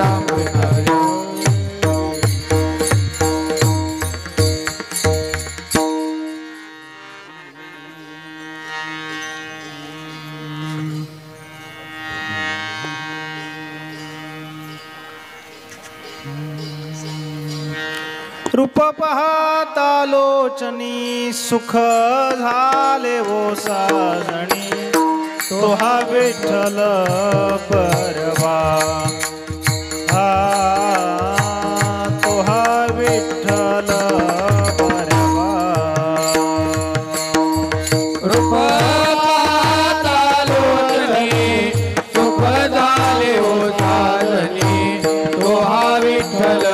राम कृष्ण हरी. रूप पाहता लोचनी सुख झाले वो साजणी तो हा विठ्ठल परवा तो हा विठ्ठल परवा. रूप पाहता लोचनी सुख झाले वो साजणी तो हा विठ्ठल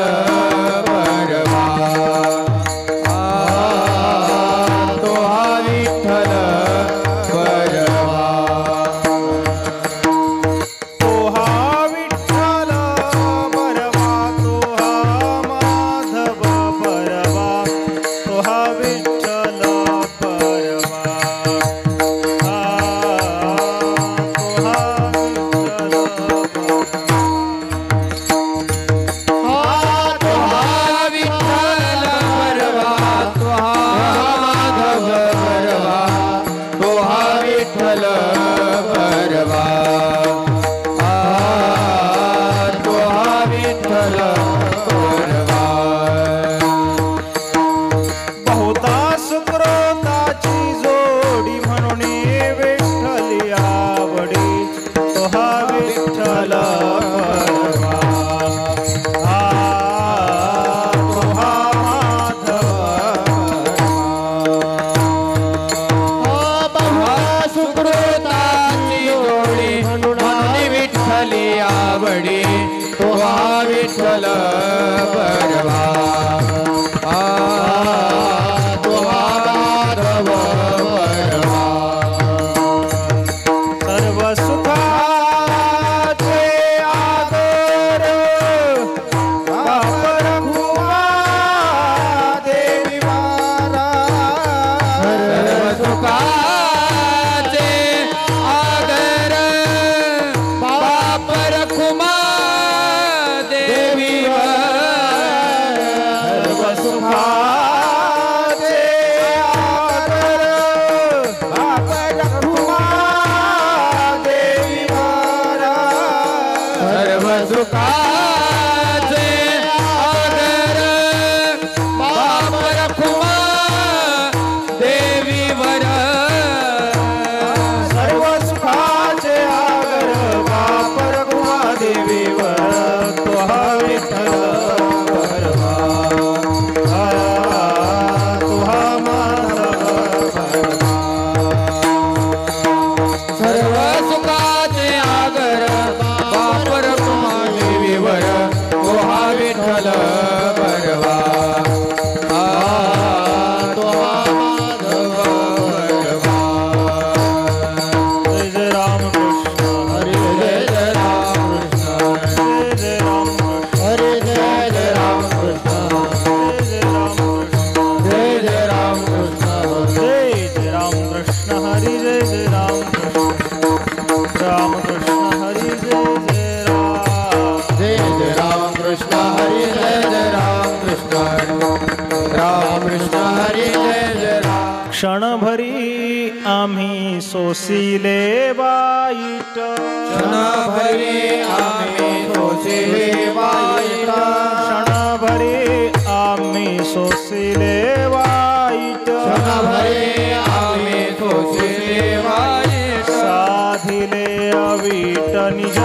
क्षणभरी आम्ही सोसिले वाईट क्षणभरी आम्ही सोसिले वाईट क्षणभरी आम्ही सोसिले वाईट क्षणभरी आम्ही सोसिले वाईट साधिले अवीट निज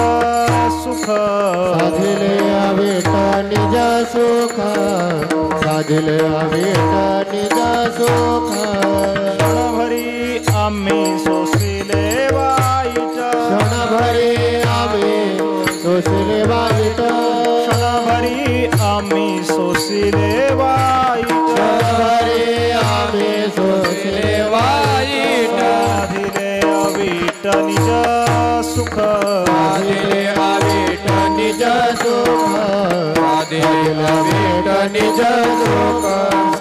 सुख साधिले अवीट निज सुख साधिले अवीट निज सुख क्षणभरी आम्ही सोसिले वाईट क्षणभरी आम्ही सोसिले वाईट क्षणभरी आम्ही सोसिले वाईट क्षणभरी आम्ही सोसिले वाईट साधिले अवीट निज सुख साधिले अवीट निज सुख साधिले अवीट निज सुख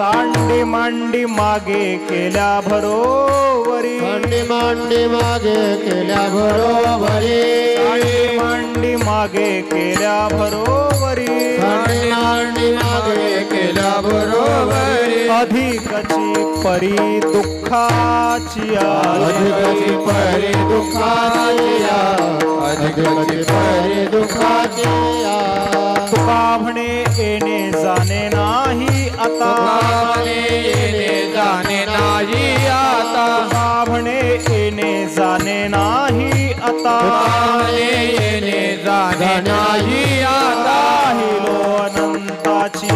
सांडी मांडी मागे केल्या भरोवरी सांडी मांडी मागे केल्या बरोबरी सांडी मांडी मागे केल्या भरोवरी परी दुःखाची अधिकची परी दुःखाची अधिकची परी दुःखाची तुका म्हणे येणे जाणे नाही आता येणे जाणे नाही आता तुका म्हणे येणे जाणे नाही आता येणे जाणे नाही आता राहिलो अनंताची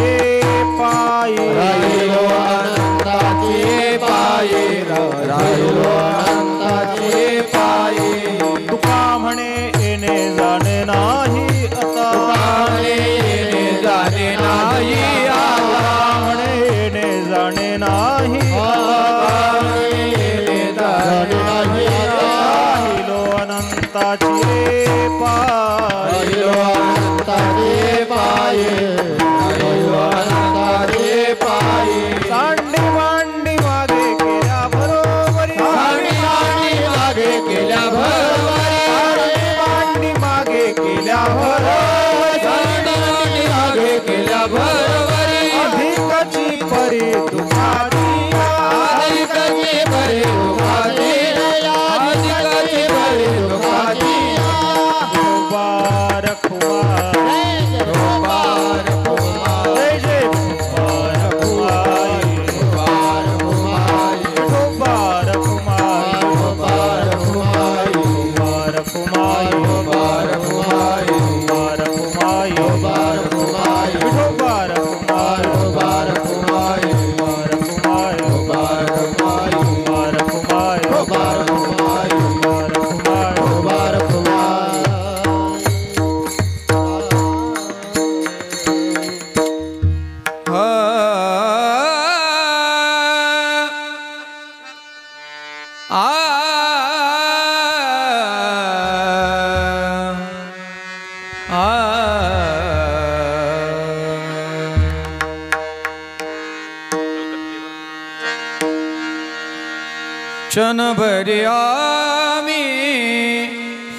पायी राहिलो अनंताची पायी राहिलो अनंताची पायी तुका म्हणे येणे जाणे नाही आता येणे जाणे नाही आता म्हणे येणे जाणे नाही येणे जाणे नाही राहिलो अनंताची पायी राहिलो अनंताची पायी राहिलो अनंताची पायी सांडी मांडी मागे केल्या बरोबरी मागे केल्या भरभरी मांडी मागे केल्या बरोबरी मागे केल्या भरभरी अधिकची परी दुःखाची अधिकची परी दुःखाची अधिकची परी दुःखाची मुबारक हुआ मुबारक हुआ जय जय मुबारक हुआई मुबारक हुआई मुबारक हुआई मुबारक हुआई मुबारक हुआई मुबारक हुआई मुबारक हुआई मुबारक हुआई मुबारक हुआई मुबारक हुआई मुबारक हुआई मुबारक हुआई मुबारक हुआई मुबारक हुआई मुबारक हुआई मुबारक हुआई क्षणभरी आम्ही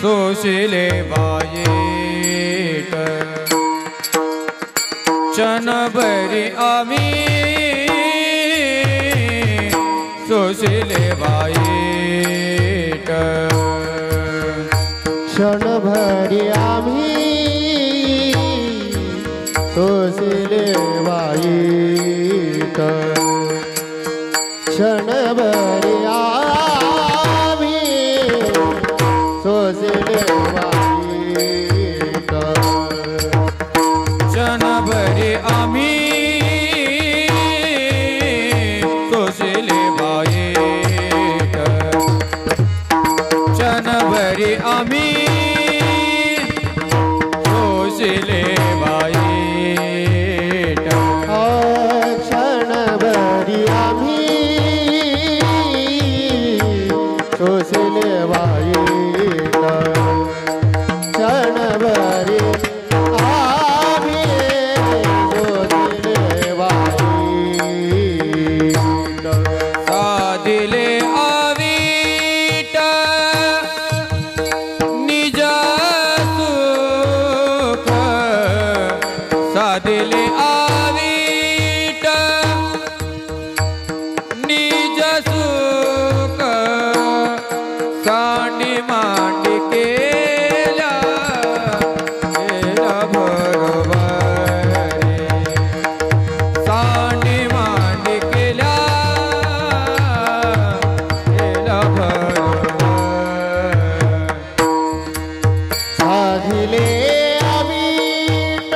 सोशिले वाईट क्षणभरी आम्ही सोशिले वाईट क्षणभरी आम्ही सोसिले वाईट क्षणभरी आम्ही सोसिले वाईट क्षणभरी आम्ही सोशिले वाईट क्षणभरी आम्ही सोशिले वाईट क्षणभरी आम्ही सोसिले वाईट क्षणभरी आम्ही सोसिले वाईट साधिले आवीट निज सुख साधिले आवीट निज सुख सांडी मांडी केल्या बरोबरी सांडी मांडी केल्या साधिले अवीट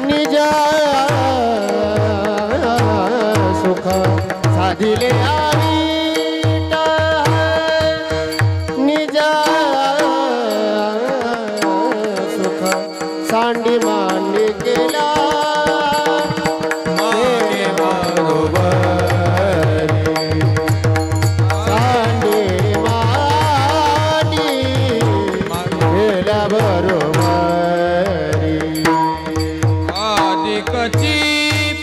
निज सुख साधिले अवीट निज सुख सांडी मांडी केला मागे बरोबरी सांडी मांडी केल्या बरोबरी अधिकची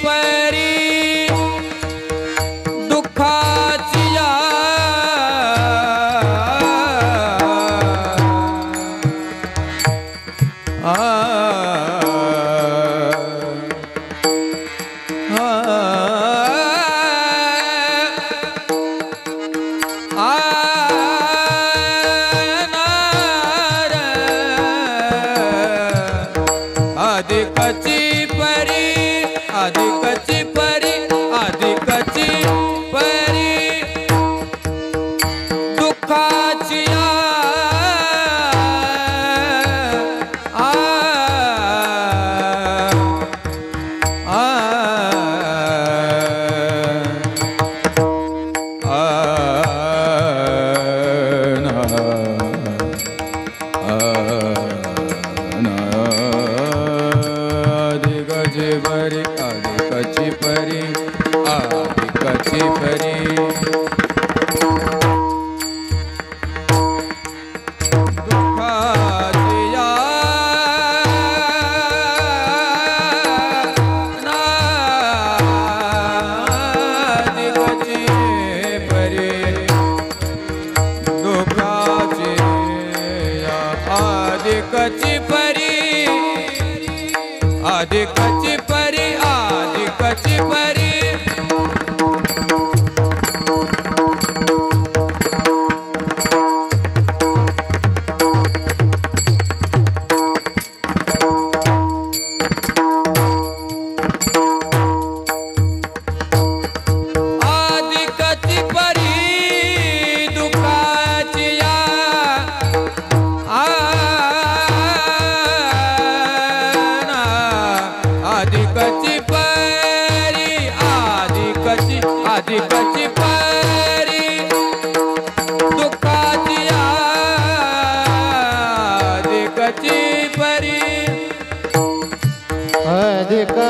परी दुःखाची अधिकची परी अधिकची परी अधिकची परी दुःखाची अधिकची परी अधिकची परी दुःखाची अधिकची परी दुःखाची अधिकची परी अधिकची परी अधिकची परी अधिकची परी दुःखाची अधिकची परी अधिकची अधिकची परी दुःखाची अधिकची परी अधिकची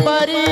परी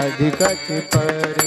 अधिकची परी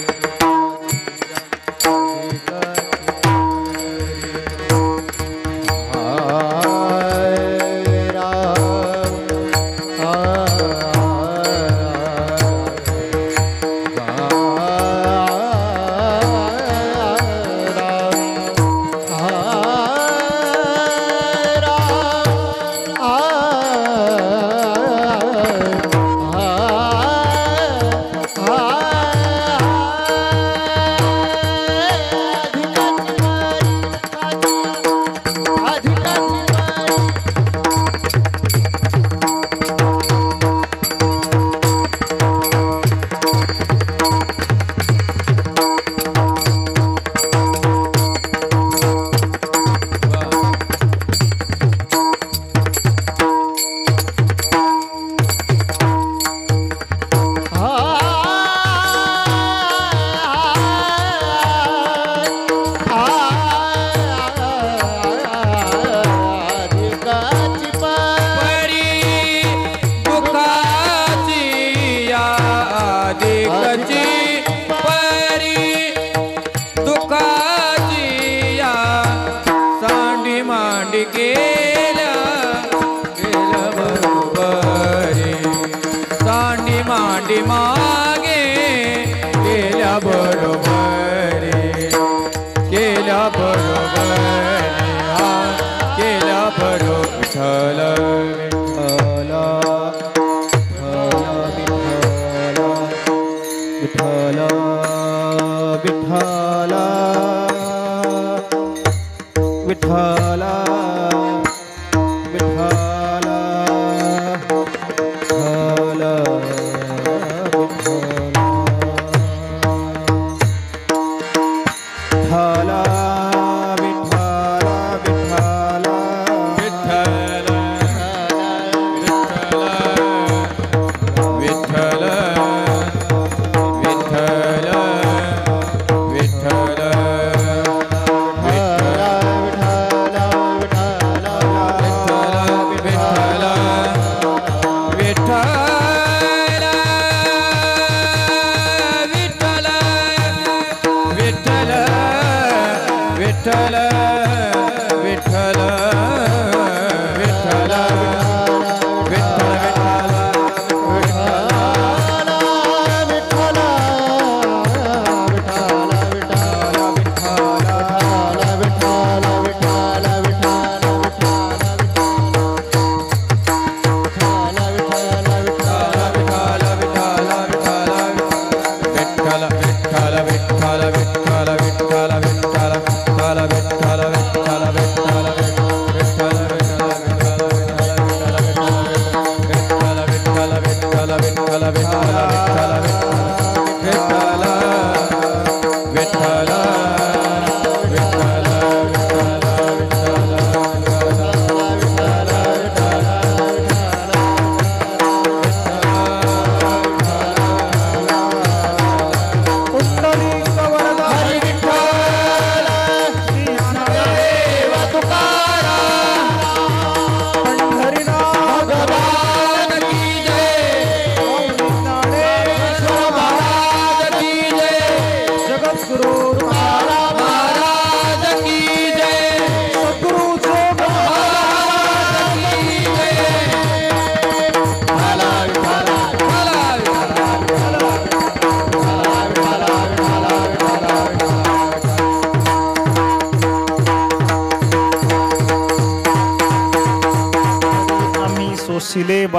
मांडी मागे केल्या बरोबरी केल्या बरोबरी हा केल्या बरोबर विठ्ठल विठ्ठल विठ्ठल विठ्ठल विठ्ठल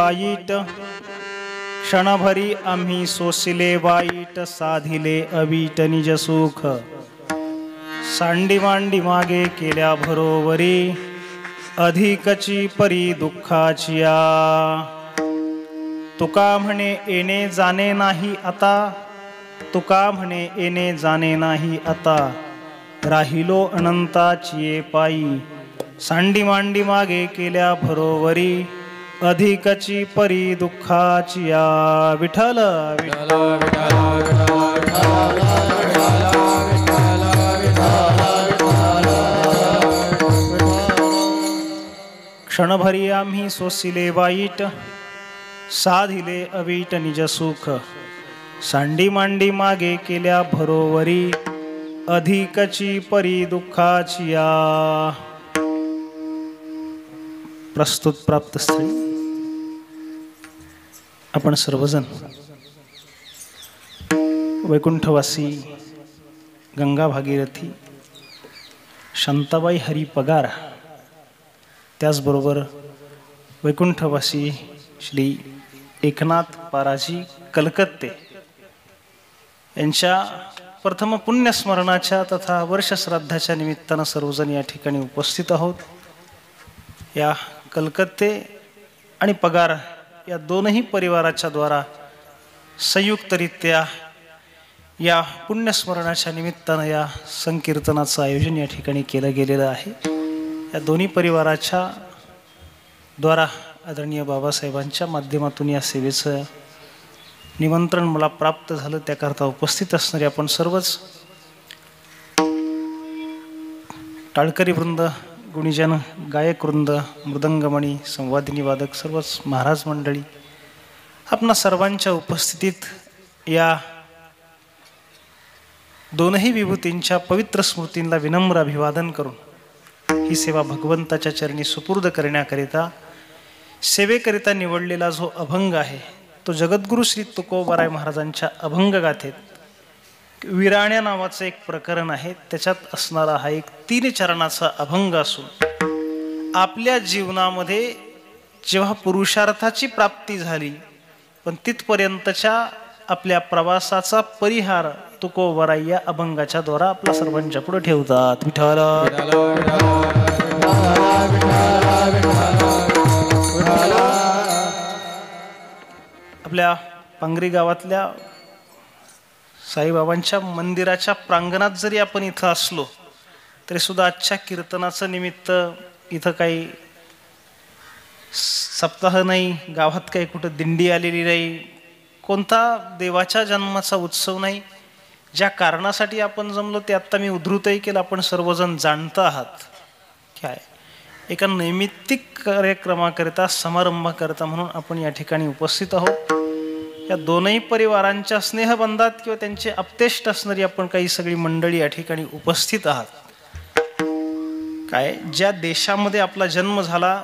वाईट, क्षणभरी आम्ही सोसिले वाईट, साधिले अवीट निज सुख, सांडी मांडी मागे केल्या भरोवरी, अधिकची परी दुःखाचिया. तुका म्हणे येणे जाणे नाही आता, तुका म्हणे येणे जाणे नाही आता, राहिलो अनंताची पायी, सांडी मांडी मागे केल्या भरोवरी, अधिकची परी दुःखाचिया. विठ्ठल विठ्ठल क्षणभरी आम्ही सोसिले वाईट, साधिले अवीट निज सुख, सांडी मांडी मागे केल्या भरोवरी, अधिकची परी दुःखाचिया. प्रस्तुत प्राप्त स्थळी आपण सर्वजण वैकुंठवासी गंगा भागीरथी शांताबाई हरी पगार, त्याचबरोबर वैकुंठवासी श्री एकनाथ पाराजी कलकत्ते यांच्या प्रथम पुण्यस्मरणाच्या तथा वर्षश्राद्धाच्या निमित्तानं सर्वजण या ठिकाणी उपस्थित आहोत. या कलकत्ते आणि पगार या दोनही परिवाराच्या द्वारा संयुक्तरित्या या पुण्यस्मरणाच्या निमित्तानं या संकीर्तनाचं आयोजन या ठिकाणी केलं गेलेलं आहे. या दोन्ही परिवाराच्या द्वारा आदरणीय बाबासाहेबांच्या माध्यमातून या सेवेचं निमंत्रण मला प्राप्त झालं. त्याकरता उपस्थित असणारे आपण सर्वच टाळकरी वृंद, गुणीजन, गायक वृंद, मृदंगमणी, संवादिनी वादक, सर्वच महाराज मंडळी, आपणा सर्वांच्या उपस्थितीत या दोनही विभूतींच्या पवित्र स्मृतींना विनम्र अभिवादन करून ही सेवा भगवंताच्या चरणी सुपूर्द करण्याकरिता सेवेकरिता निवडलेला जो अभंग आहे तो जगद्गुरु श्री तुकोबाराय महाराजांच्या अभंग गाथेत विराण्या नावाचं एक प्रकरण आहे. त्याच्यात असणारा हा एक 3 चरणाचा अभंग असून आपल्या जीवनामध्ये जेव्हा पुरुषार्थाची प्राप्ती झाली पण तिथपर्यंतच्या आपल्या प्रवासाचा परिहार तुकोबाराय या अभंगाच्या द्वारा आपल्या सर्वांच्या पुढे ठेवतात. विठ्ठल आपल्या पांगरी गावातल्या साईबाबांच्या मंदिराच्या प्रांगणात जरी आपण इथं असलो तरी सुद्धा आजच्या कीर्तनाचं निमित्त इथं काही सप्ताह नाही, गावात काही कुठं दिंडी आलेली नाही, कोणता देवाच्या जन्माचा उत्सव नाही. ज्या कारणासाठी आपण जमलो ते आत्ता मी उद्धृतही केलं, आपण सर्वजण जाणता आहात. काय एका नैमित्तिक कार्यक्रमाकरिता समारंभाकरिता म्हणून आपण या ठिकाणी उपस्थित आहोत. या दोनही परिवारांच्या स्नेहबंधात किंवा त्यांचे अपतेष्ट असणारी आपण काही सगळी मंडळी या ठिकाणी उपस्थित आहात. काय ज्या देशामध्ये आपला जन्म झाला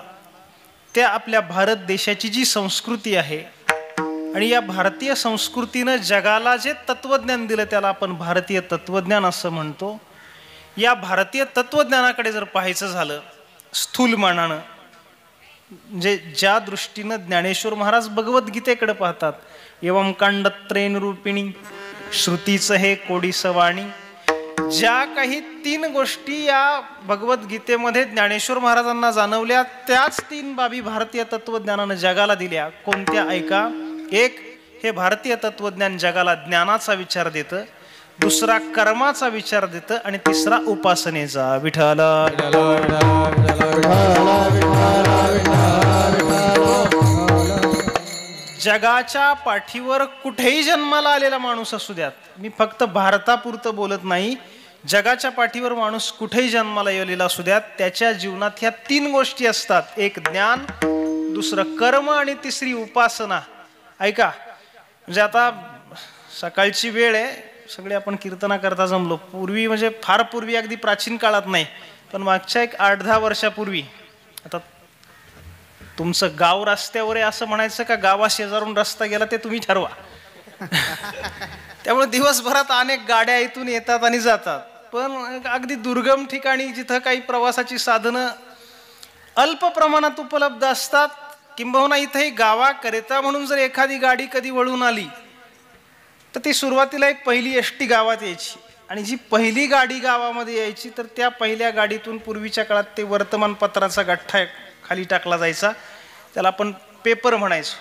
त्या आपल्या भारत देशाची जी संस्कृती आहे आणि या भारतीय संस्कृतीनं जगाला जे तत्वज्ञान दिलं त्याला आपण भारतीय तत्वज्ञान असं म्हणतो. या भारतीय तत्वज्ञानाकडे जर पाहायचं झालं स्थूलमानानं, म्हणजे ज्या दृष्टीनं ज्ञानेश्वर महाराज भगवद्गीतेकडे पाहतात, एवं कांडत्रेन रूपिणी श्रुतीचं हे कोडीसवाणी, ज्या काही 3 गोष्टी या भगवद्गीतेमध्ये ज्ञानेश्वर महाराजांना जाणवल्या त्याच 3 बाबी भारतीय तत्वज्ञानानं जगाला दिल्या. कोणत्या ऐका. एक, हे भारतीय तत्वज्ञान जगाला ज्ञानाचा विचार देतं, दुसरा कर्माचा विचार देतं आणि तिसरा उपासनेचा. विठ्ठल जगाच्या पाठीवर कुठेही जन्माला आलेला माणूस असू द्यात, मी फक्त भारतापुरतं बोलत नाही, जगाच्या पाठीवर माणूस कुठेही जन्माला येलेला असू द्यात, त्याच्या जीवनात ह्या 3 गोष्टी असतात. एक ज्ञान, दुसरं कर्म आणि तिसरी उपासना. ऐका, म्हणजे आता सकाळची वेळ आहे, सगळे आपण कीर्तना करता जमलो. पूर्वी म्हणजे फार पूर्वी, अगदी प्राचीन काळात नाही पण मागच्या एक 8-10 वर्षापूर्वी, आता तुमचं गाव रस्त्यावर आहे असं म्हणायचं का गावा शेजारून रस्ता गेला ते तुम्ही ठरवा. त्यामुळे दिवसभरात अनेक गाड्या इथून येतात आणि जातात, पण अगदी दुर्गम ठिकाणी जिथं काही प्रवासाची साधनं अल्प प्रमाणात उपलब्ध असतात किंबहुना इथेही गावाकरिता म्हणून जर एखादी गाडी कधी वळून आली तर ती सुरुवातीला एक पहिली एसटी गावात यायची, आणि जी पहिली गाडी गावामध्ये यायची तर त्या पहिल्या गाडीतून पूर्वीच्या काळात ते वर्तमानपत्राचा गठ्ठा खाली टाकला जायचा, त्याला आपण पेपर म्हणायचो.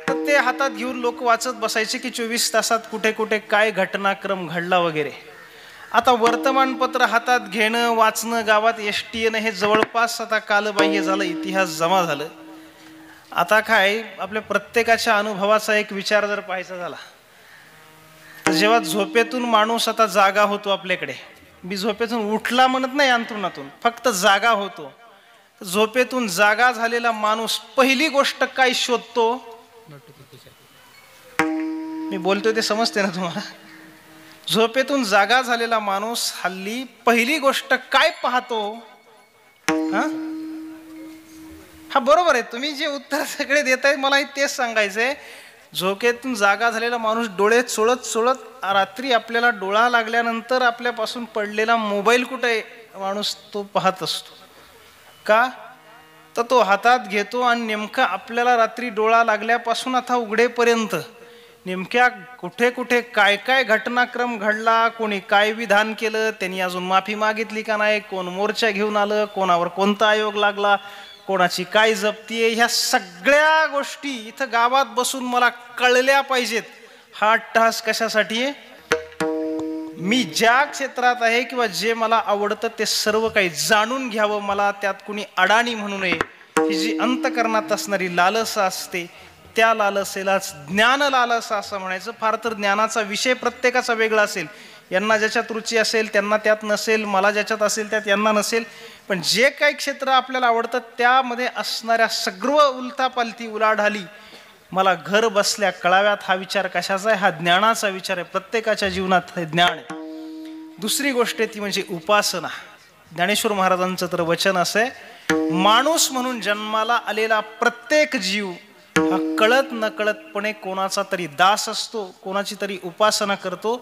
तर ते हातात घेऊन लोक वाचत बसायचे की 24 तासात कुठे कुठे काय घटनाक्रम घडला वगैरे. आता वर्तमानपत्र हातात घेणं, वाचणं, गावात एसटी येणं हे जवळपास आता कालबाह्य झालं, इतिहास जमा झालं. आता काय आपल्या प्रत्येकाच्या अनुभवाचा एक विचार जर पाहायचा झाला तर जेव्हा झोपेतून माणूस आता जागा होतो, आपल्याकडे मी झोपेतून उठला म्हणत नाही अंथरुणातून, फक्त जागा होतो. झोपेतून जागा झालेला माणूस पहिली गोष्ट काय शोधतो? मी बोलतोय ते समजते ना तुम्हाला? झोपेतून जागा झालेला माणूस हल्ली पहिली गोष्ट काय पाहतो? हा बरोबर आहे, तुम्ही जे उत्तर सगळे देताय मला तेच सांगायचंय. झोपेतून जागा झालेला माणूस डोळे चोळत चोळत रात्री आपल्याला डोळा लागल्यानंतर आपल्यापासून पडलेला मोबाईल कुठे माणूस तो पाहत असतो. का तर तो हातात घेतो आणि नेमका आपल्याला रात्री डोळा लागल्यापासून आता उघडेपर्यंत नेमक्या कुठे कुठे काय काय घटनाक्रम घडला, कोणी काय विधान केलं, त्यांनी अजून माफी मागितली का नाही, कोण मोर्चा घेऊन आलं, कोणावर कोणता आयोग लागला, कोणाची काय जप्ती आहे, ह्या सगळ्या गोष्टी इथं गावात बसून मला कळल्या पाहिजेत. हा अट्टहास कशासाठी आहे? मी ज्या क्षेत्रात आहे किंवा जे मला आवडतं ते सर्व काही जाणून घ्यावं, मला त्यात कुणी अडाणी म्हणू नये. ही जी अंतकरणात असणारी लालसा असते त्या लालसेलाच ज्ञान लालसा असं म्हणायचं. फार तर ज्ञानाचा विषय प्रत्येकाचा वेगळा असेल, यांना ज्याच्यात रुची असेल त्यांना त्यात नसेल, मला ज्याच्यात असेल त्यात यांना नसेल, पण जे काही क्षेत्र आपल्याला आवडतं त्यामध्ये असणाऱ्या सर्व उलथापालथी उलाढाली मला घर बसल्या कळाव्यात. हा विचार कशाचा आहे? हा ज्ञानाचा विचार आहे. प्रत्येकाच्या जीवनात हे ज्ञान आहे. दुसरी गोष्ट आहे ती म्हणजे उपासना. ज्ञानेश्वर महाराजांचं तर वचन असं आहे, माणूस म्हणून जन्माला आलेला प्रत्येक जीव हा कळत नकळतपणे कोणाचा तरी दास असतो, कोणाची तरी उपासना करतो,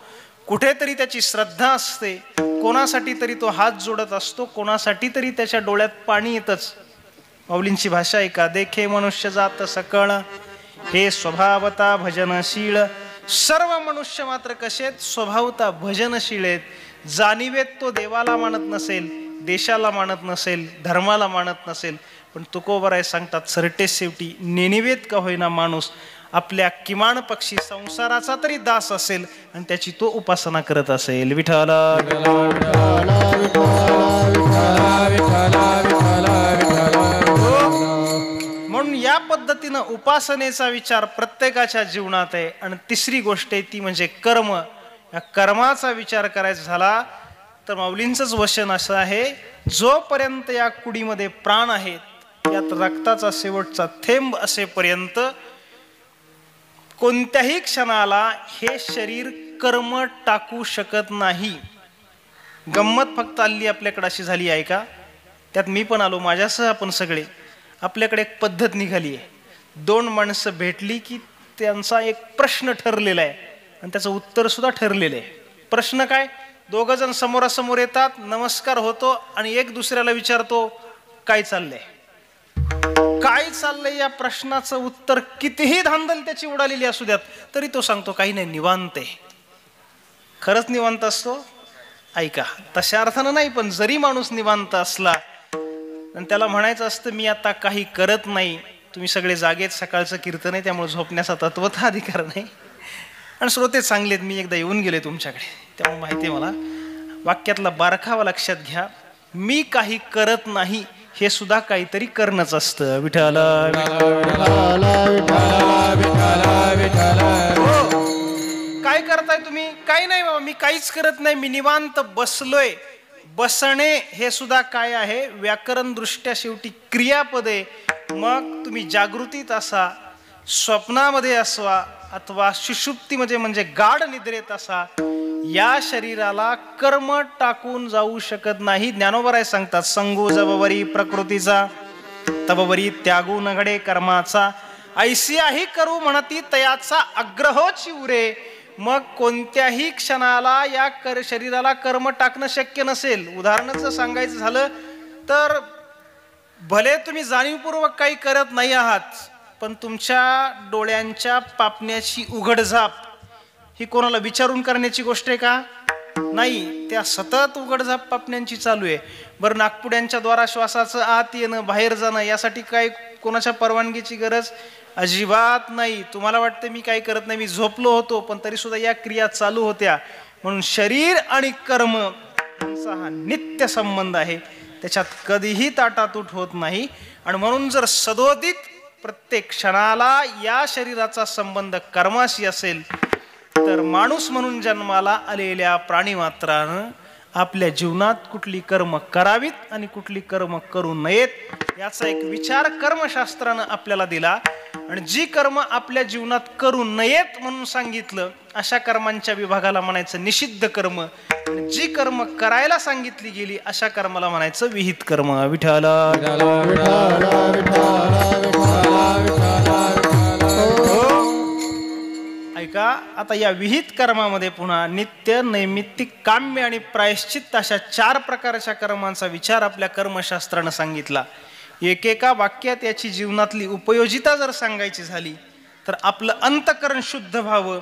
कुठेतरी त्याची श्रद्धा असते, कोणासाठी तरी तो हात जोडत असतो, कोणासाठी तरी त्याच्या डोळ्यात पाणी येतच. माऊलींची भाषा आहे का, देखे मनुष्य जात सकळ हे स्वभावता भजनशीळ. सर्व मनुष्य मात्र कसेत? स्वभावता भजनशीळ आहेत. जाणीवेत तो देवाला मानत नसेल, देशाला मानत नसेल, धर्माला मानत नसेल, पण तुकोबराय सांगतात सरटे शेवटी नेनिवेत का होईना माणूस आपल्या किमान पक्षी संसाराचा तरी दास असेल आणि त्याची तो उपासना करत असेल. विठ्ठल म्हणून या पद्धतीनं उपासनेचा विचार प्रत्येकाच्या जीवनात आहे. आणि तिसरी गोष्ट आहे ती म्हणजे कर्म. या कर्माचा विचार करायचा झाला तर माऊलींचंच वचन असं आहे, जोपर्यंत या कुडीमध्ये प्राण आहेत, यात रक्ताचा शेवटचा थेंब असेपर्यंत कोणत्याही क्षणाला हे शरीर कर्म टाकू शकत नाही. गंमत फक्त हल्ली आपल्याकडे अशी झाली आहे का, त्यात मी पण आलो, माझ्यासह आपण सगळे, आपल्याकडे एक पद्धत निघाली आहे. दोन माणसं भेटली की त्यांचा एक प्रश्न ठरलेला आहे आणि त्याचं उत्तर सुद्धा ठरलेलं आहे. प्रश्न काय? दोघं जण समोरासमोर येतात, नमस्कार होतो आणि एक दुसऱ्याला विचारतो काय चाललंय. काय चाललंय या प्रश्नाचं उत्तर कितीही धांदल त्याची उडालेली असू द्यात तरी तो सांगतो काही नाही, निवांत आहे. खरंच निवांत असतो? ऐका, तशा अर्थानं नाही, पण जरी माणूस निवांत असला आणि त्याला म्हणायचं असतं मी आता काही करत नाही, तुम्ही सगळे जागेत, सकाळचं कीर्तन आहे त्यामुळे झोपण्याचा तत्वता अधिकार नाही. आणि श्रोते चांगलेत, मी एकदा येऊन गेले तुमच्याकडे त्यामुळे माहिती आहे मला. वाक्यातला बारकावा लक्षात घ्या, मी काही करत नाही हे सुद्धा काहीतरी करणंच असतं. विठ्ठल काय करताय तुम्ही? काही नाही बाबा, मी काहीच करत नाही, मी निवांत बसलोय. बसणे हे सुद्धा काय आहे? व्याकरण दृष्ट्या शेवटी क्रियापदे. मग तुम्ही जागृतीत असा, स्वप्नामध्ये असवा अथवा सुषुप्तीमध्ये म्हणजे गाढ निद्रेत असा, या शरीराला कर्म टाकून जाऊ शकत नाही. ज्ञानोबराय सांगतात, संगू जबवरी प्रकृतीचा तबवरी त्यागू नघडे कर्माचा, ऐसियाही करू म्हणती तयाचा अग्रहोची उरे. मग कोणत्याही क्षणाला या शरीराला कर्म टाकणं शक्य नसेल. उदाहरणाचं सांगायचं झालं तर भले तुम्ही जाणीवपूर्वक काही करत नाही आहात, पण तुमच्या डोळ्यांच्या पापण्याची उघडझाप ही कोणाला विचारून करण्याची गोष्ट आहे का? नाही, त्या सतत उघडझाप पापण्यांची चालू आहे. बरं, नागपुड्यांच्या द्वारा श्वासाचं आत येणं बाहेर जाणं यासाठी काय कोणाच्या परवानगीची गरज अजिबात नाही. तुम्हाला वाटतं मी काय करत नाही, मी झोपलो होतो, पण तरी सुद्धा या क्रिया चालू होत्या. म्हणून शरीर आणि कर्म यांचा हा नित्य संबंध आहे, त्याच्यात कधीही ताटातूट होत नाही. आणि म्हणून जर सदोदित प्रत्येक क्षणाला या शरीराचा संबंध कर्माशी असेल, तर माणूस म्हणून जन्माला आलेल्या प्राणीमात्रानं आपल्या जीवनात कुठली कर्म करावीत आणि कुठली कर्म करू नयेत याचा एक विचार कर्मशास्त्रानं आपल्याला दिला. आणि जी कर्म आपल्या जीवनात करू नयेत म्हणून सांगितलं अशा कर्मांच्या विभागाला म्हणायचं निषिद्ध कर्म, आणि जी कर्म करायला सांगितली गेली अशा कर्माला म्हणायचं विहित कर्म. विठ्ठल ऐका, आता या विहित कर्मामध्ये पुन्हा नित्य, नैमित्तिक, काम्य आणि प्रायश्चित्त अशा 4 प्रकारच्या कर्मांचा विचार आपल्या कर्मशास्त्रानं सांगितला. एकेका वाक्यात याची जीवनातली उपयोजिता जर सांगायची झाली तर आपलं अंतकरण शुद्ध व्हावं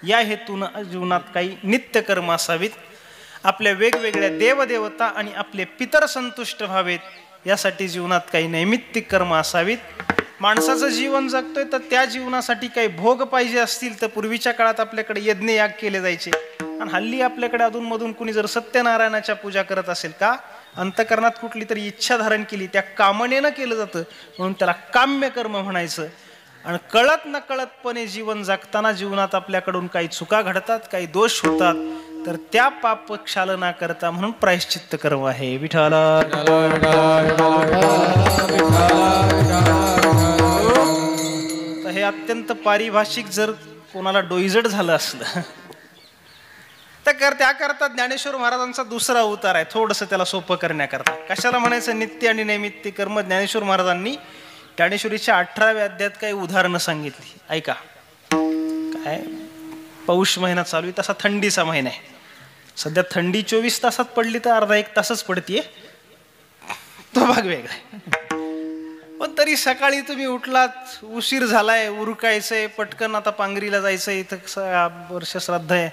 या हेतूनं जीवनात काही नित्य कर्म असावीत, आपल्या वेगवेगळ्या देवदेवता आणि आपले पितर संतुष्ट व्हावेत यासाठी जीवनात काही नैमित्तिक कर्म असावीत. माणसाचं जीवन जगतोय तर त्या जीवनासाठी काही भोग पाहिजे असतील तर पूर्वीच्या काळात आपल्याकडे यज्ञ याग केले जायचे. आणि हल्ली आपल्याकडे अधूनमधून कुणी जर सत्यनारायणाच्या पूजा करत असेल का, अंतकरणात कुठली तरी इच्छा धारण केली, त्या कामनेनं केलं जातं, म्हणून त्याला काम्य कर्म म्हणायचं. आणि कळत नकळतपणे जीवन जगताना जीवनात आपल्याकडून काही चुका घडतात, काही दोष होतात, तर त्या पाप क्षालना करता म्हणून प्रायश्चित्त कर्म आहे. विठ्ठल हे अत्यंत पारिभाषिक जर कोणाला डोईजड झालं असलं तर त्याकरता ज्ञानेश्वर महाराजांचा दुसरा अवतार आहे, थोडंसं त्याला सोपं करण्याकरता. कशाला म्हणायचं नित्य आणि नैमित्तिक कर्म? ज्ञानेश्वर महाराजांनी ज्ञानेश्वरीच्या 18व्या अध्यायात काही उदाहरणं सांगितली. ऐका, काय पौष महिना चालू आहे, तसा थंडीचा महिना आहे. सध्या थंडी 24 तासात पडली तर अर्धा 1 तासच पडतीये, तो भाग वेगळा आहे. पण तरी सकाळी तुम्ही उठलात, उशीर झालाय, उरकायचंय, पटकन आता पांगरीला जायचंय, इथं वर्ष श्राद्ध आहे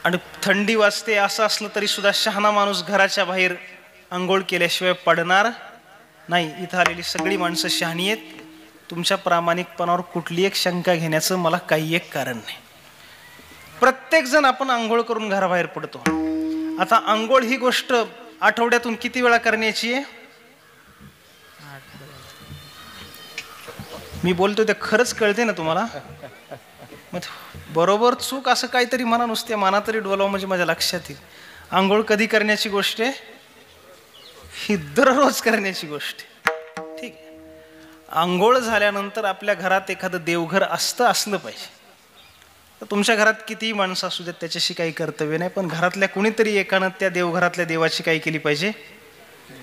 आणि थंडी वाजते, असं असलं तरी सुद्धा शहाणा माणूस घराच्या बाहेर आंघोळ केल्याशिवाय पडणार नाही. इथं आलेली सगळी माणसं शहाणी आहेत, तुमच्या प्रामाणिकपणावर कुठली एक शंका घेण्याचं मला काही एक कारण नाही. प्रत्येक जण आपण आंघोळ करून घराबाहेर पडतो. आता आंघोळ ही गोष्ट आठवड्यातून किती वेळा करण्याची आहे? मी बोलतो ते खरंच कळते ना तुम्हाला? मग बरोबर चूक असं काहीतरी म्हणा, नुसते मना तरी डोलाव म्हणजे माझ्या लक्षात येईल. आंघोळ कधी करण्याची गोष्ट आहे? ही दररोज करण्याची गोष्ट आहे. ठीक आहे, आंघोळ झाल्यानंतर आपल्या घरात एखादं देवघर असलं पाहिजे. तर तुमच्या घरात कितीही माणसं असू देत त्याच्याशी काही कर्तव्य नाही, पण घरातल्या कुणीतरी एकानं त्या देवघरातल्या देवाची काही केली पाहिजे,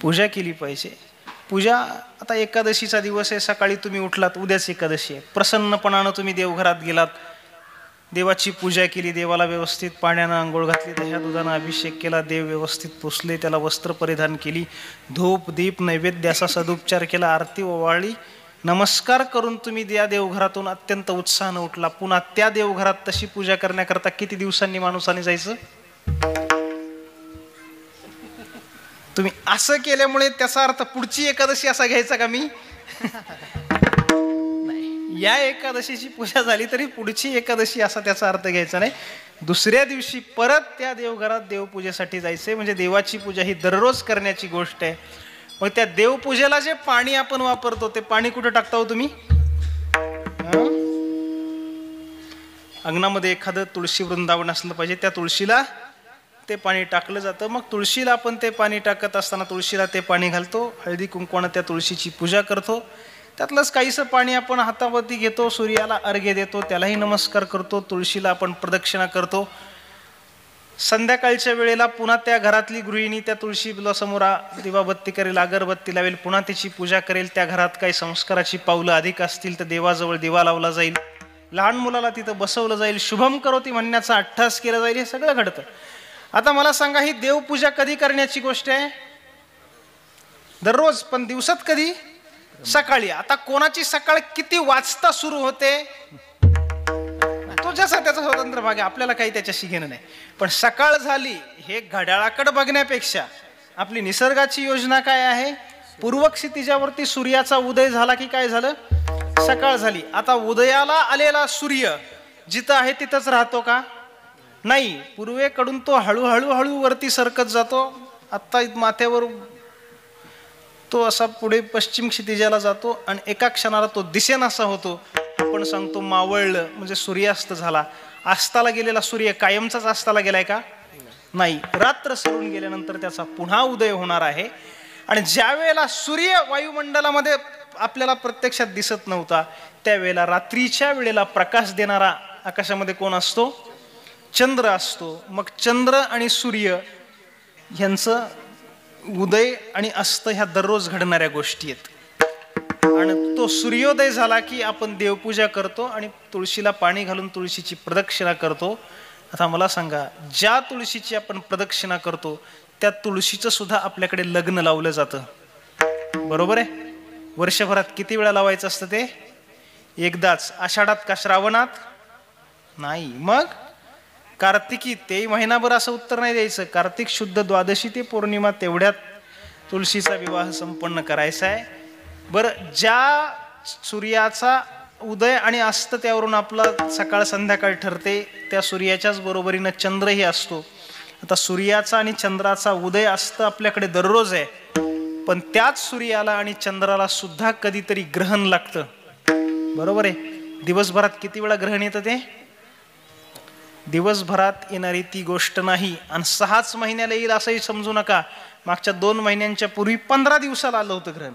पूजा केली पाहिजे. पूजा, आता एकादशीचा दिवस आहे, सकाळी तुम्ही उठलात, उद्याच एकादशी आहे, प्रसन्नपणानं तुम्ही देवघरात गेलात, देवाची पूजा केली, देवाला व्यवस्थित पाण्यानं आंघोळ घातली, दह्या दुधानं अभिषेक केला, देव व्यवस्थित पुसले, त्याला वस्त्र परिधान केली, धूप दीप नैवेद्य असा सदुपचार केला, आरती ओवाळली, नमस्कार करून तुम्ही त्या देवघरातून अत्यंत उत्साहानं उठला. पुन्हा त्या देवघरात तशी पूजा करण्याकरता किती दिवसांनी माणसाने जायचं? तुम्ही असं केल्यामुळे त्याचा अर्थ पुढची एकादशी असा घ्यायचा का? मी नाही, या एकादशीची पूजा झाली तरी पुढची एकादशी असा त्याचा अर्थ घ्यायचा नाही. दुसऱ्या दिवशी परत त्या देवघरात देवपूजेसाठी जायचंय. म्हणजे देवाची पूजा ही दररोज करण्याची गोष्ट आहे. मग त्या देवपूजेला जे पाणी आपण वापरतो ते पाणी कुठे टाकता हो तुम्ही? अंगणामध्ये एखादं तुळशी वृंदावन असलं पाहिजे, त्या तुळशीला ते पाणी टाकलं जातं. मग तुळशीला आपण ते पाणी टाकत असताना तुळशीला ते पाणी घालतो, हळदी कुंकवानं त्या तुळशीची पूजा करतो. त्यातलंच काहीसं पाणी आपण हातावरती घेतो, सूर्याला अर्घ्य देतो, त्यालाही नमस्कार करतो, तुळशीला आपण प्रदक्षिणा करतो. संध्याकाळच्या वेळेला पुन्हा त्या घरातली गृहिणी त्या तुळशीला समोर दिवाबत्ती करेल, अगरबत्ती लावेल, पुन्हा त्याची पूजा करेल. त्या घरात काही संस्काराची पावलं अधिक असतील तर देवाजवळ दिवा लावला जाईल, लहान मुलाला तिथं बसवलं जाईल, शुभम करोती म्हणण्याचा अट्टहास केला जाईल. हे सगळं घडतं. आता मला सांगा, ही देवपूजा कधी करण्याची गोष्ट आहे? दररोज, पण दिवसात कधी? सकाळी. आता कोणाची सकाळ किती वाजता सुरू होते तो ज्याचा त्याचा स्वतंत्र भाग आहे, आपल्याला काही त्याच्याशी घेणं नाही. पण सकाळ झाली हे घड्याळाकडे बघण्यापेक्षा आपली निसर्गाची योजना काय आहे? पूर्व क्षितिजावरती सूर्याचा उदय झाला की काय झालं? सकाळ झाली. आता उदयाला आलेला सूर्य जिथं आहे तिथंच राहतो का? नाही. पूर्वेकडून तो हळूहळू हळू वरती सरकत जातो. आत्ता माथ्यावर तो असा पुढे पश्चिम क्षितिजाला जातो आणि एका क्षणाला तो दिसेनासा होतो. आपण सांगतो मावळलं म्हणजे सूर्यास्त झाला. अस्ताला गेलेला सूर्य कायमचाच अस्ताला गेलाय का? नाही. रात्र सरून गेल्यानंतर त्याचा पुन्हा उदय होणार आहे. आणि ज्या वेळेला सूर्य वायुमंडलामध्ये आपल्याला प्रत्यक्षात दिसत नव्हता त्यावेळेला रात्रीच्या वेळेला प्रकाश देणारा आकाशामध्ये कोण असतो? चंद्र असतो. मग चंद्र आणि सूर्य यांचं उदय आणि अस्त ह्या दररोज घडणाऱ्या गोष्टी आहेत. आणि तो सूर्योदय झाला की आपण देवपूजा करतो आणि तुळशीला पाणी घालून तुळशीची प्रदक्षिणा करतो. आता मला सांगा, ज्या तुळशीची आपण प्रदक्षिणा करतो त्या तुळशीचं सुद्धा आपल्याकडे लग्न लावलं जातं, बरोबर आहे? वर्षभरात किती वेळा लावायचं असतं ते? एकदाच. आषाढात का श्रावणात? नाही. मग कार्तिकी, तेही महिनाभर असं उत्तर नाही द्यायचं. कार्तिक शुद्ध द्वादशी ते पौर्णिमा तेवढ्यात तुळशीचा विवाह संपन्न करायचा आहे. बरं, ज्या सूर्याचा उदय आणि अस्त त्यावरून आपला सकाळ संध्याकाळ ठरते त्या सूर्याच्याच बरोबरीनं चंद्रही असतो. आता सूर्याचा आणि चंद्राचा उदय अस्त आपल्याकडे दररोज आहे, पण त्याच सूर्याला आणि चंद्राला सुद्धा कधीतरी ग्रहण लागतं, बरोबर आहे? दिवसभरात किती वेळा ग्रहण येतं ते? दिवसभरात येणारी ती गोष्ट नाही. आणि 6च महिन्याला येईल असंही समजू नका. मागच्या 2 महिन्यांच्या पूर्वी 15 दिवसाला आलं होतं ग्रहण.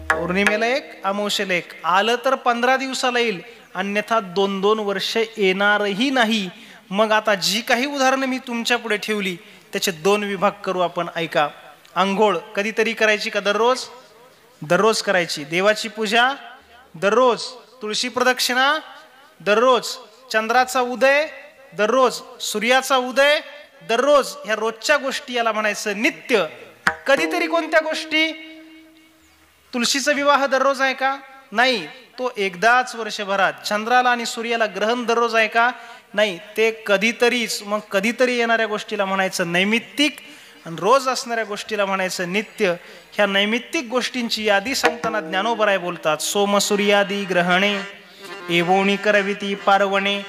पौर्णिमेला एक, अमावस्येला एक आलं तर 15 दिवसाला येईल, अन्यथा 2-2 वर्ष येणारही नाही. मग आता जी काही उदाहरणं मी तुमच्या पुढे ठेवली त्याचे 2 विभाग करू आपण. ऐका. आंघोळ कधीतरी करायची का? दररोज? दररोज करायची. देवाची पूजा दररोज. तुळशी प्रदक्षिणा दररोज. चंद्राचा उदय दररोज. सूर्याचा उदय दररोज. ह्या रोजच्या गोष्टी याला म्हणायचं नित्य. कधीतरी कोणत्या गोष्टी? तुळशीचा विवाह दररोज आहे का? नाही. तो एकदाच वर्षभरात. चंद्राला आणि सूर्याला ग्रहण दररोज आहे का? नाही. ते कधीतरीच. मग कधीतरी येणाऱ्या गोष्टीला म्हणायचं नैमित्तिक आणि रोज असणाऱ्या गोष्टीला म्हणायचं नित्य. ह्या नैमित्तिक गोष्टींची यादी सांगताना ज्ञानोबराय बोलतात, सोम सूर्यादी ग्रहणे एवोणी करविती पार्वणे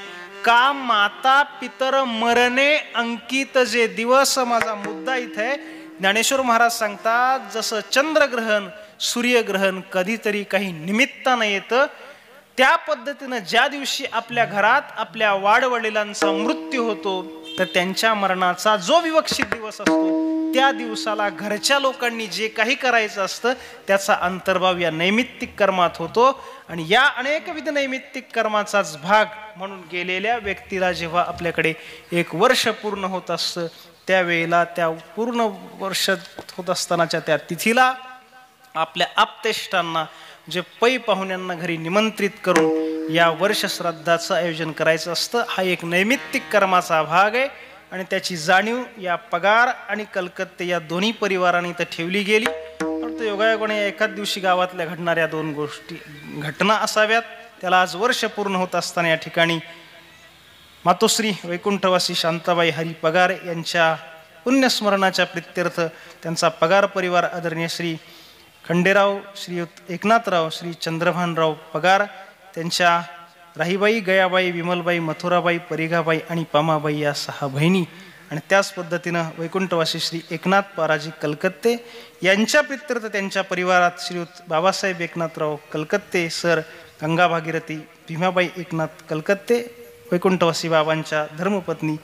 का माता पितर मरणे अंकित जे दिवस. माझा मुद्दा इथे ज्ञानेश्वर महाराज सांगतात, जसं चंद्रग्रहण सूर्यग्रहण कधीतरी काही निमित्तानं येतं, त्या पद्धतीनं ज्या दिवशी आपल्या घरात आपल्या वाडवडिलांचा मृत्यू होतो तर त्यांच्या मरणाचा जो विवक्षित दिवस असतो त्या दिवसाला घरच्या लोकांनी जे काही करायचं असतं त्याचा अंतर्भाव या नैमित्तिक कर्मात होतो. आणि या अनेकविध नैमित्तिक कर्माचाच भाग म्हणून गेलेल्या व्यक्तीला जेव्हा आपल्याकडे 1 वर्ष पूर्ण होत असतं त्यावेळेला त्या पूर्ण वर्ष होत असतानाच्या त्या तिथीला आपल्या आप्तेष्टांना जे पै पाहुण्यांना घरी निमंत्रित करून या वर्ष श्राद्धाचं आयोजन करायचं असतं. हा एक नैमित्तिक कर्माचा भाग आहे आणि त्याची जाणीव या पगार आणि कलकत्ते या दोन्ही परिवारांनी इथं ठेवली गेली. फक्त योगायोगाने एकाच दिवशी गावातल्या घडणाऱ्या 2 गोष्टी घटना असाव्यात. त्याला आज वर्ष पूर्ण होत असताना या ठिकाणी मातोश्री वैकुंठवासी शांताबाई हरी पगार यांच्या पुण्यस्मरणाच्या प्रित्यर्थ त्यांचा पगार परिवार आदरणीय श्री खंडेराव, श्री एकनाथराव, श्री चंद्रभानराव पगार, त्यांच्या राहीबाई, गयाबाई, विमलबाई, मथुराबाई, परिघाबाई आणि पामाबाई या 6 बहिणी आणि त्याच पद्धतीनं वैकुंठवासी श्री एकनाथ पाराजी कलकत्ते यांच्या प्रित्यर्थ त्यांच्या परिवारात श्रीयुत बाबासाहेब एकनाथराव कलकत्ते, सर गंगा भागीरथी भीमाबाई एकनाथ कलकत्ते, वैकुंठवासी बाबांच्या धर्मपत्नी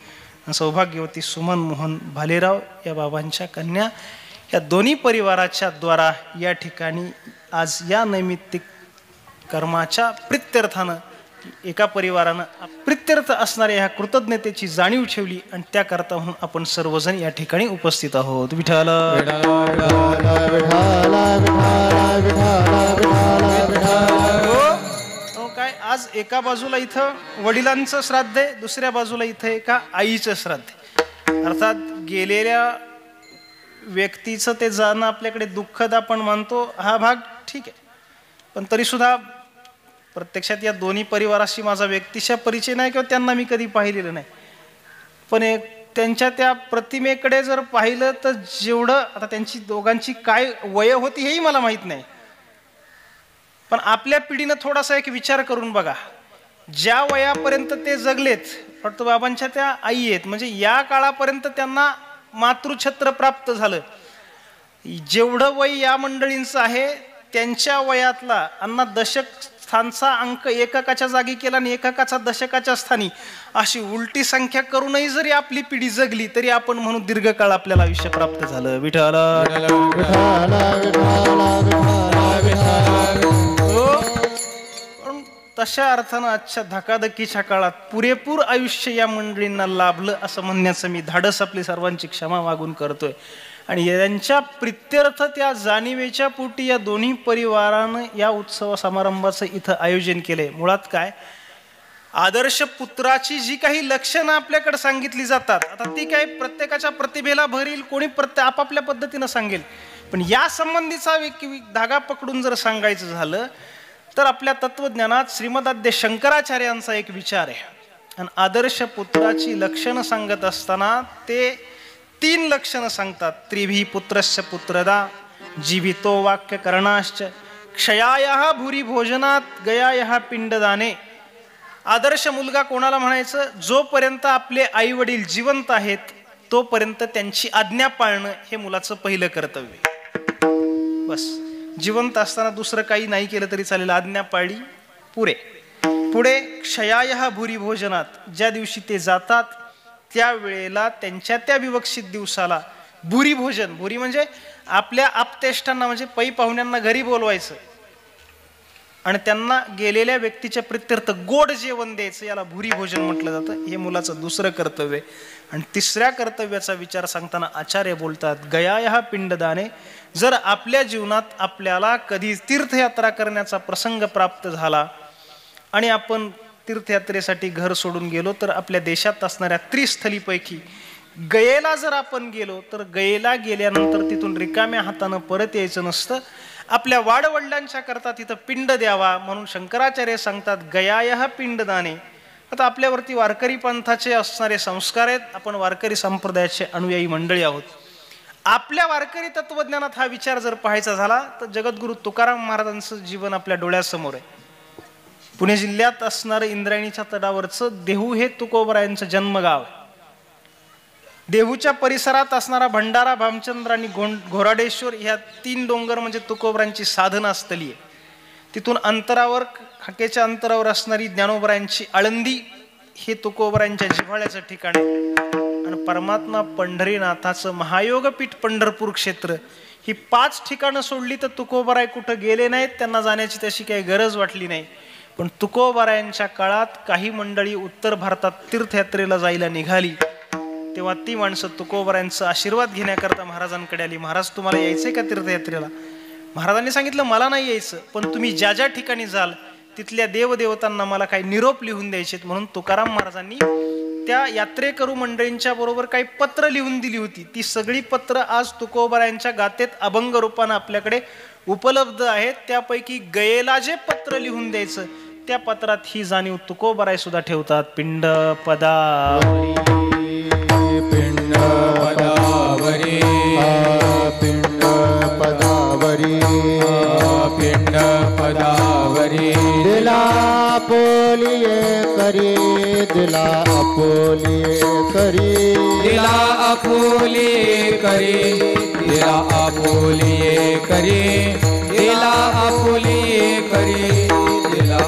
सौभाग्यवती सुमन मोहन भालेराव या बाबांच्या कन्या, या दोन्ही परिवाराच्या द्वारा या ठिकाणी आज या नैमित्तिक कर्माच्या प्रित्यर्थानं एका परिवारानं प्रित्यर्थ असणाऱ्या ह्या कृतज्ञतेची जाणीव ठेवली आणि त्याकरता म्हणून आपण सर्वजण या ठिकाणी उपस्थित आहोत. विठ्ठल काय आज एका बाजूला इथं वडिलांचं श्राद्ध आहे, दुसऱ्या बाजूला इथं एका आईचं श्राद्ध आहे. अर्थात गेलेल्या व्यक्तीचं ते जाणं आपल्याकडे दुःखद आपण मानतो, हा भाग ठीक आहे. पण तरीसुद्धा प्रत्यक्षात या दोन्ही परिवाराशी माझा व्यक्तिशः परिचय नाही किंवा त्यांना मी कधी पाहिलेलं नाही. पण त्यांच्या त्या प्रतिमेकडे जर पाहिलं तर जेवढं, आता त्यांची दोघांची काय वय होती हेही मला माहीत नाही, पण आपल्या पिढीनं थोडासा एक विचार करून बघा. ज्या वयापर्यंत ते जगलेत, फक्त बाबांच्या त्या आई आहेत, म्हणजे या काळापर्यंत त्यांना मातृछत्र प्राप्त झालं. जेवढं वय या मंडळींचं आहे त्यांच्या वयातला अन्ना दशक स्थानचा अंक एककाच्या जागी केला आणि एककाचा दशकाच्या स्थानी, अशी उलटी संख्या करूनही जरी आपली पिढी जगली तरी आपण म्हणून दीर्घकाळ आपल्याला आयुष्य प्राप्त झालं. विठ्ठल तशा अर्थानं आजच्या धकाधकीच्या काळात पुरेपूर आयुष्य या मंडळींना लाभलं असं म्हणण्याचं मी धाडस आपली सर्वांची क्षमा मागून करतोय. आणि यांच्या प्रित्यर्थ त्या जाणीवेच्या पोटी या दोन्ही परिवारानं या उत्सव समारंभाचं इथं आयोजन केलंय. मुळात काय, आदर्श पुत्राची जी काही लक्षणं आपल्याकडे सांगितली जातात, आता ती काय प्रत्येकाच्या प्रतिभेला भरील, कोणी आपापल्या पद्धतीनं सांगेल, पण या संबंधीचा धागा पकडून जर सांगायचं झालं तर आपल्या तत्वज्ञानात श्रीमदाद्य शंकराचार्यांचा एक विचार आहे. आणि आदर्श पुत्राची लक्षणं सांगत असताना ते 3 लक्षणं सांगतात. त्रिभी पुत्रस्य पुत्रदा, जीवितो वाक्य करणाश्च, क्षयायः भूरी भोजनात गयायः पिंडदाने. आदर्श मुलगा कोणाला म्हणायचं? जोपर्यंत आपले आई वडील जिवंत आहेत तोपर्यंत त्यांची आज्ञा पाळणं हे मुलाचं पहिलं कर्तव्य. बस, जिवंत असताना दुसरं काही नाही केलं तरी चालेल, आज्ञा पाळली पुरे. पुढे क्षयायः भूरी भोजनात, ज्या दिवशी ते जातात त्यावेळेला त्यांच्या त्या विवक्षित दिवसाला भूरी भोजन, भूरी म्हणजे आपल्या आप्तेष्टांना म्हणजे पै पाहुण्यांना घरी बोलवायचं आणि त्यांना गेलेल्या व्यक्तीच्या प्रित्यर्थ गोड जेवण द्यायचं, याला भूरी भोजन म्हटलं जातं. हे मुलाचं दुसरं कर्तव्य. आणि तिसऱ्या कर्तव्याचा विचार सांगताना आचार्य बोलतात, गयायः पिंडदाने. जर आपल्या जीवनात आपल्याला कधी तीर्थयात्रा करण्याचा प्रसंग प्राप्त झाला आणि आपण तीर्थयात्रेसाठी घर सोडून गेलो तर आपल्या देशात असणाऱ्या त्रिस्थलीपैकी गयेला जर आपण गेलो तर गयेला गेल्यानंतर तिथून रिकाम्या हातानं परत यायचं नसतं, आपल्या वाडवडिलांच्या करता तिथं पिंड द्यावा. म्हणून शंकराचार्य सांगतात गयायः पिंडदाने. आता आपल्यावरती वारकरी पंथाचे असणारे संस्कार आहेत, आपण वारकरी संप्रदायाचे अनुयायी मंडळी आहोत. आपल्या वारकरी तत्वज्ञानात हा विचार जर पाहायचा झाला तर जगद्गुरु तुकाराम महाराजांचं जीवन आपल्या डोळ्यासमोर आहे. पुणे जिल्ह्यात असणारं इंद्रायणीच्या तटावरचं देहू हे तुकोबरायांचं जन्मगाव आहे. देहूच्या परिसरात असणारा भंडारा, भामचंद्र आणि घोराडेश्वर ह्या 3 डोंगर म्हणजे तुकोबरांची साधना स्थली आहे. तिथून अंतरावर, हाकेच्या अंतरावर असणारी ज्ञानोबरायांची आळंदी हे तुकोबरायांच्या जिव्हाळ्याचं ठिकाण आहे. आणि परमात्मा पंढरीनाथाचं महायोगपीठ पंढरपूर क्षेत्र, ही 5 ठिकाणं सोडली तर तुकोबराय कुठं गेले नाहीत, त्यांना जाण्याची तशी काही गरज वाटली नाही. पण तुकोबरायांच्या काळात काही मंडळी उत्तर भारतात तीर्थयात्रेला जायला निघाली तेव्हा ती माणसं तुकोबरायांचा आशीर्वाद घेण्याकरता महाराजांकडे आली. महाराज तुम्हाला यायचंय का तीर्थयात्रेला? महाराजांनी सांगितलं मला नाही यायचं, पण तुम्ही ज्या ज्या ठिकाणी जाल तिथल्या देवदेवतांना मला काही निरोप लिहून द्यायचे. म्हणून तुकाराम महाराजांनी त्या यात्रेकरू मंडळींच्या बरोबर काही पत्र लिहून दिली होती. ती सगळी पत्र आज तुकोबरायांच्या गातेत अभंग रूपानं आपल्याकडे उपलब्ध आहेत. त्यापैकी गयेला जे पत्र लिहून द्यायचं त्या पत्रात ही जाणीव तुकोबराय सुद्धा ठेवतात. पिंड पदावरी, पिंड पदावरी, पिंड पदावरी, पिंड पदावरी. दिला आपोलिये करी, दिला आपोलिये करी, दिला आपुलिये करी, दिला आपुलिये करी, दिला आपुलिये करी, दिला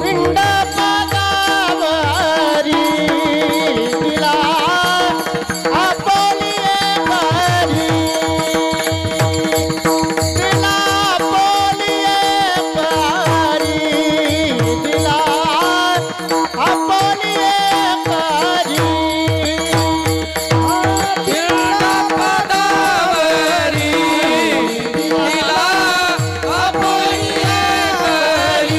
पिंड पदावरी, दिला आपोलिये करी, दिला आपोलिये करी, दिला आपोलिये करी. पिंड पदावरी, दिला आपुलिये करी,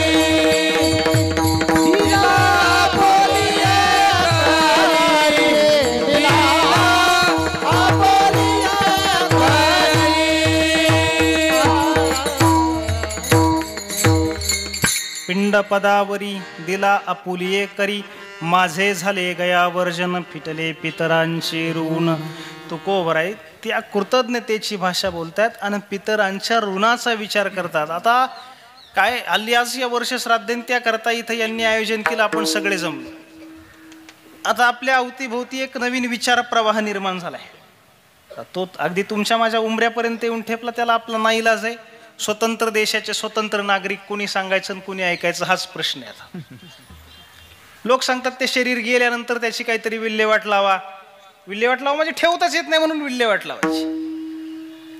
पिंड पदावरी दिला आपुलिये करी, माझे झाले गया वर्जन फिटले पितरांचे ऋण. तुकोबर आहे त्या कृतज्ञतेची भाषा बोलतात आणि पितरांच्या ऋणाचा विचार करतात. आता काय हल्ली आज या वर्ष श्राद्धेन त्या करता इथं यांनी आयोजन केलं, आपण सगळे जमलो. आता आपल्या अवतीभोवती एक नवीन विचार प्रवाह निर्माण झालाय. तो अगदी तुमच्या माझ्या उमऱ्यापर्यंत येऊन ठेपला, त्याला आपला नाईलाज आहे. स्वतंत्र देशाचे स्वतंत्र नागरिक, कोणी सांगायचं आणि कोणी ऐकायचं हाच प्रश्न आहे. आता लोक सांगतात ते शरीर गेल्यानंतर त्याची काहीतरी विल्हेवाट लावा. विल्हेवाट लावा म्हणजे ठेवताच येत नाही म्हणून विल्हेवाट लावायची.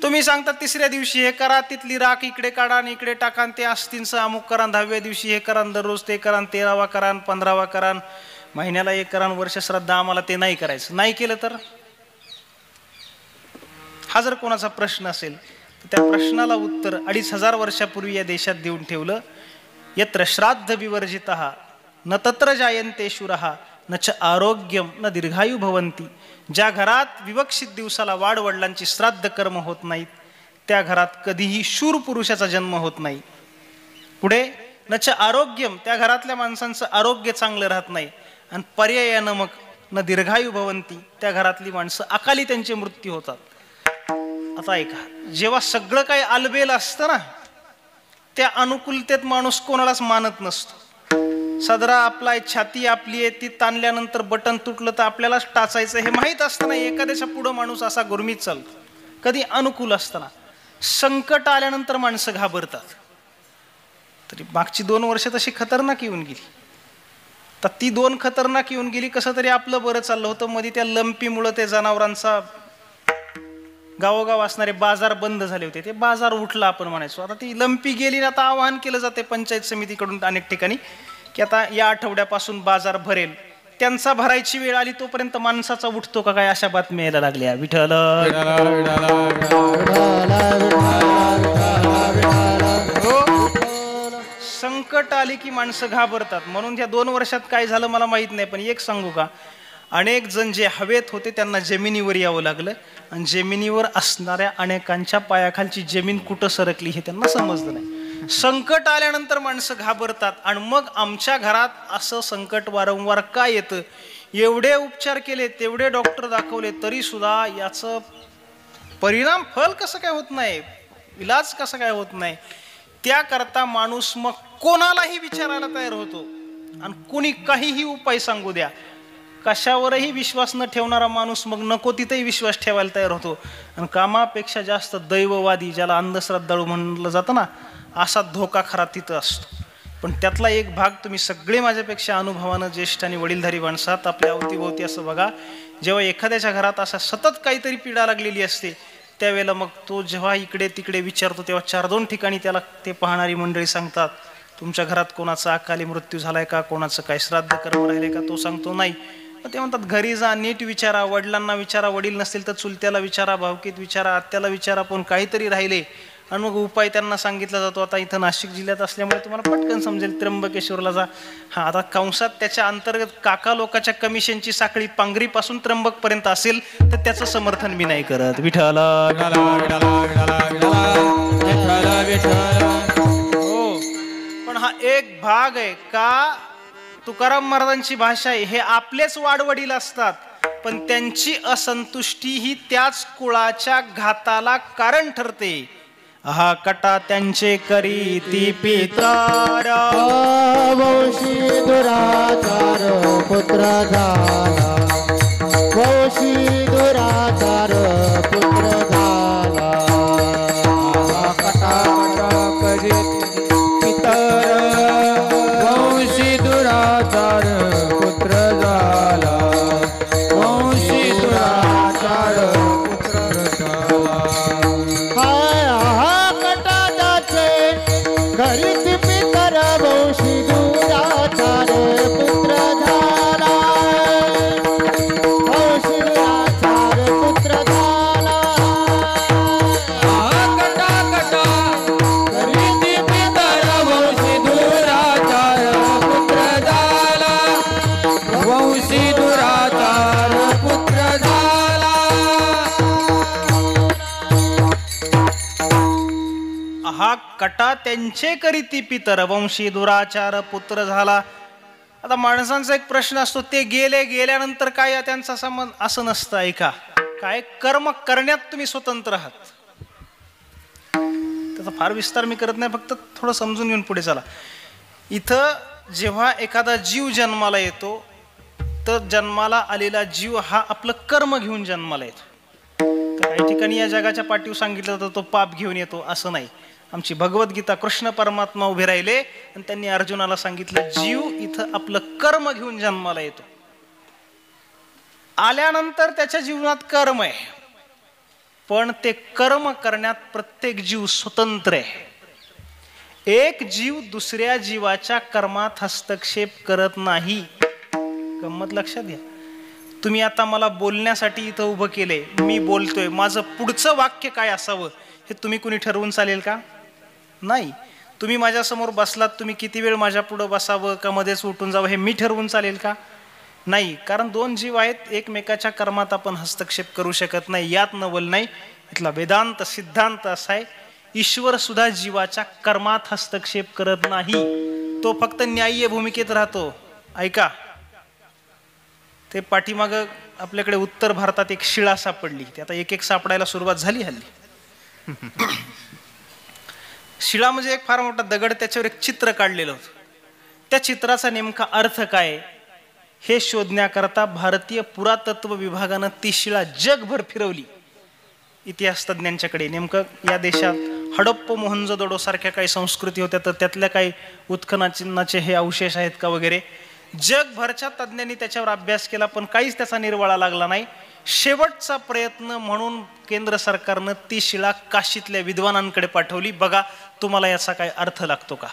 तुम्ही सांगतात तिसऱ्या दिवशी हे करा, तिथली राख इकडे काढा आणि इकडे टाका, ते अस्तींचं अमुक करा, 10व्या दिवशी हे करा, दररोज ते करा, 13वा करा, 15वा करा, महिन्याला एक करा, वर्ष श्राद्ध आम्हाला ते नाही करायचं. नाही केलं तर हा जर कोणाचा प्रश्न असेल तर त्या प्रश्नाला उत्तर 2500 वर्षापूर्वी या देशात देऊन ठेवलं. यत्र श्राद्ध विवर्जितः न तत्र जायन्ते शूरः न च आरोग्यम न दीर्घायु भवन्ति. ज्या घरात विवक्षित दिवसाला वाडवडिलांची श्राद्ध कर्म होत नाहीत त्या घरात कधीही शूर पुरुषाचा जन्म होत नाही. पुढे न च आरोग्यम, त्या घरातल्या माणसांचं आरोग्य चांगलं राहत नाही. आणि पर्यायानं मग न दीर्घायु भवन्ति, त्या घरातली माणसं अकाली त्यांचे मृत्यू होतात. आता ऐका, जेव्हा सगळं काही आलबेल असतं ना, त्या अनुकूलतेत माणूस कोणालाच मानत नसतो. सदरा आपला छाती आपली आहे, ती ताणल्यानंतर बटन तुटलं तर आपल्यालाच टाचायचं हे माहीत असतं ना. एखाद्याच्या पुढं माणूस असा गुरमीत चालतो. कधी अनुकूल असताना, संकट आल्यानंतर माणसं घाबरतात. तरी मागची 2 वर्ष तशी खतरनाक येऊन गेली. तर ती 2 खतरनाक येऊन गेली. कसं तरी आपलं बरं चाललं होतं. मध्ये त्या लंपीमुळं ते जनावरांचा गावोगाव असणारे बाजार बंद झाले होते. ते बाजार उठला आपण म्हणायचो. आता ती लंपी गेली. आता आवाहन केलं जाते पंचायत समितीकडून अनेक ठिकाणी की आता या आठवड्यापासून बाजार भरेल. त्यांचा भरायची वेळ आली तोपर्यंत माणसाचा उठतो का काय, अशा बातम्या यायला लागल्या. विठ्ठल संकट आली की माणसं घाबरतात. म्हणून या 2 वर्षात काय झालं मला माहित नाही, पण एक सांगू का, अनेक जण जे हवेत होते त्यांना जमिनीवर यावं लागलं. आणि जमिनीवर असणाऱ्या अनेकांच्या पायाखालची जमीन कुठं सरकली हे त्यांना समजलं नाही. संकट आल्यानंतर माणसं घाबरतात. आणि मग आमच्या घरात असं संकट वारंवार का येतं, एवढे उपचार केले, तेवढे डॉक्टर दाखवले, तरी सुद्धा याचं परिणाम फल कसं काय होत नाही, इलाज कसं काय होत नाही. त्याकरता माणूस मग कोणालाही विचारायला तयार होतो. आणि कोणी काहीही उपाय सांगू द्या, कशावरही विश्वास न ठेवणारा माणूस मग नको तिथेही विश्वास ठेवायला तयार होतो. आणि कामापेक्षा जास्त दैववादी, ज्याला अंधश्रद्धाळू म्हणलं जातं ना, असा धोका खरा तिथं असतो. पण त्यातला एक भाग तुम्ही सगळे माझ्यापेक्षा अनुभवानं ज्येष्ठ आणि वडीलधारी माणसात आपल्या अवतीभोवती असं बघा. जेव्हा एखाद्याच्या घरात असा सतत काहीतरी पीडा लागलेली असते त्यावेळेला मग तो जेव्हा इकडे तिकडे विचारतो तेव्हा 4-2 ठिकाणी त्याला ते पाहणारी मंडळी सांगतात, तुमच्या घरात कोणाचा अकाली मृत्यू झालाय का, कोणाचं काय श्राद्ध कर्म राहिले का. तो सांगतो नाही. ते म्हणतात घरी जा, नीट विचारा, वडिलांना विचारा, वडील नसतील तर चुलत्याला विचारा, भावकीत विचारा, आत्याला विचारा, पण काहीतरी राहिले. आणि मग उपाय त्यांना सांगितला जातो. आता इथं नाशिक जिल्ह्यात असल्यामुळे तुम्हाला पटकन समजेल, त्र्यंबकेश्वरला जा. हा, आता कंसात त्याच्या अंतर्गत काका लोकांच्या कमिशनची साखळी पांगरीपासून त्र्यंबकपर्यंत असेल तर त्याचं समर्थन मी नाही करत. विठ्ठल हो, पण हा एक भाग आहे का तुकाराम महाराजांची भाषा आहे. हे आपलेच वाडवडील असतात, पण त्यांची असंतुष्टी ही त्याच कुळाच्या घाताला कारण ठरते. हा कटा त्यांचे करी ती पितारा, वंशी दुराचार पुत्र झाला, वंशी दुराचार पुत्र झाला. हा कटा करी पितर, वंशी दुराचार पुत्र झाला, वंशी दुराचार पुत्र झाला. घरीच पितर वंशी दुराचार पुत्र झाला, वंशी दुराचार पुत्र झाला. कटा कटा करीती पितर, वंशी दुराचार पुत्र झाला, वंशी दुराचार पुत्र झाला. हा कटा त्यांचे करीती पितर वंशी दुराचार पुत्र झाला. आता माणसांचा एक प्रश्न असतो, ते गेल्यानंतर काय त्यांचा संबंध? असं नसतं. ऐका, काय कर्म करण्यात तुम्ही स्वतंत्र आहात. त्याचा फार विस्तार मी करत नाही, फक्त थोडं समजून घेऊन पुढे चला. इथं जेव्हा एखादा जीव जन्माला येतो तर जन्माला आलेला जीव हा आपलं कर्म घेऊन जन्माला येतो. काही ठिकाणी या जगाच्या पाठीवर सांगितलं जातं तो पाप घेऊन येतो, असं नाही. आमची भगवद्गीता कृष्ण परमात्मा उभे राहिले आणि त्यांनी अर्जुनाला सांगितलं जीव इथं आपलं कर्म घेऊन जन्माला येतो. आल्यानंतर त्याच्या जीवनात कर्म आहे, पण ते कर्म करण्यात प्रत्येक जीव स्वतंत्र आहे. एक जीव दुसऱ्या जीवाच्या कर्मात हस्तक्षेप करत नाही. गंमत लक्षात घ्या. तुम्ही आता मला बोलण्यासाठी इथं उभं केलंय, मी बोलतोय, माझं पुढचं वाक्य काय असावं हे तुम्ही कुणी ठरवून चालेल का? नाही. तुम्ही माझ्यासमोर बसलात, तुम्ही किती वेळ माझ्या पुढं बसावं का मध्येच उठून जावं हे मी ठरवून चालेल का? नाही. कारण दोन जीव आहेत, एकमेकाच्या कर्मात आपण हस्तक्षेप करू शकत नाही. यात नवल नाही. इथला वेदांत सिद्धांत असा आहे, ईश्वर सुद्धा जीवाच्या कर्मात हस्तक्षेप करत नाही. तो फक्त न्याय्य भूमिकेत राहतो. ऐका, ते पाठीमाग आपल्याकडे उत्तर भारतात एक शिळा सापडली, ती आता एक सापडायला सुरुवात झाली हल्ली. शिळा म्हणजे एक फार मोठा दगड, त्याच्यावर एक चित्र काढलेलं होतं. त्या चित्राचा नेमका अर्थ काय हे शोधण्याकरता भारतीय पुरातत्व विभागानं ती शिळा जगभर फिरवली इतिहास तज्ञांच्याकडे. नेमकं या देशात हडप्पा मोहनजोदडो सारख्या काही संस्कृती होत्या, तर त्यातल्या काही उत्खननाचे हे अवशेष आहेत का वगैरे. जगभरच्या तज्ञांनी त्याच्यावर अभ्यास केला, पण काहीच त्याचा निर्वाळा लागला नाही. शेवटचा प्रयत्न म्हणून केंद्र सरकारनं ती शिळा काशीतल्या विद्वानांकडे पाठवली. बघा तुम्हाला याचा काय अर्थ लागतो का.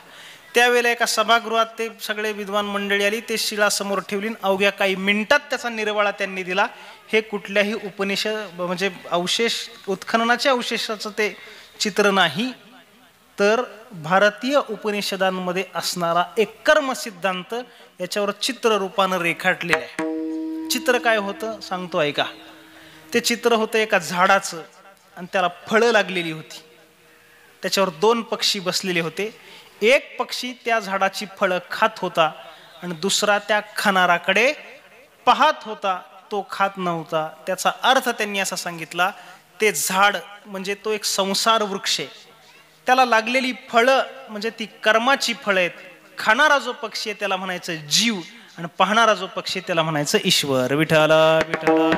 त्यावेळेला एका सभागृहात ते सगळे विद्वान मंडळी आली, ते शिळा समोर ठेवली. अवघ्या काही मिनिटात त्याचा निर्वाळा त्यांनी दिला. हे कुठल्याही उपनिषद म्हणजे अवशेष उत्खननाच्या अवशेषाचं ते चित्र नाही, तर भारतीय उपनिषदांमध्ये असणारा एक कर्म सिद्धांत याच्यावर चित्र रूपानं रेखाटलेलं आहे. चित्र काय होतं सांगतो ऐका. ते चित्र होतं एका झाडाचं आणि त्याला फळं लागलेली होती. त्याच्यावर दोन पक्षी बसलेले होते. एक पक्षी त्या झाडाची फळं खात होता आणि दुसरा त्या खाणाराकडे पाहत होता, तो खात नव्हता. त्याचा अर्थ त्यांनी असा सांगितला, ते झाड म्हणजे तो एक संसार वृक्ष आहे, त्याला लागलेली फळं म्हणजे ती कर्माची फळं आहेत. खाणारा जो पक्षी आहे त्याला म्हणायचं जीव आणि पाहणारा जो पक्षी त्याला म्हणायचं ईश्वर. विठ्ठल विठ्ठल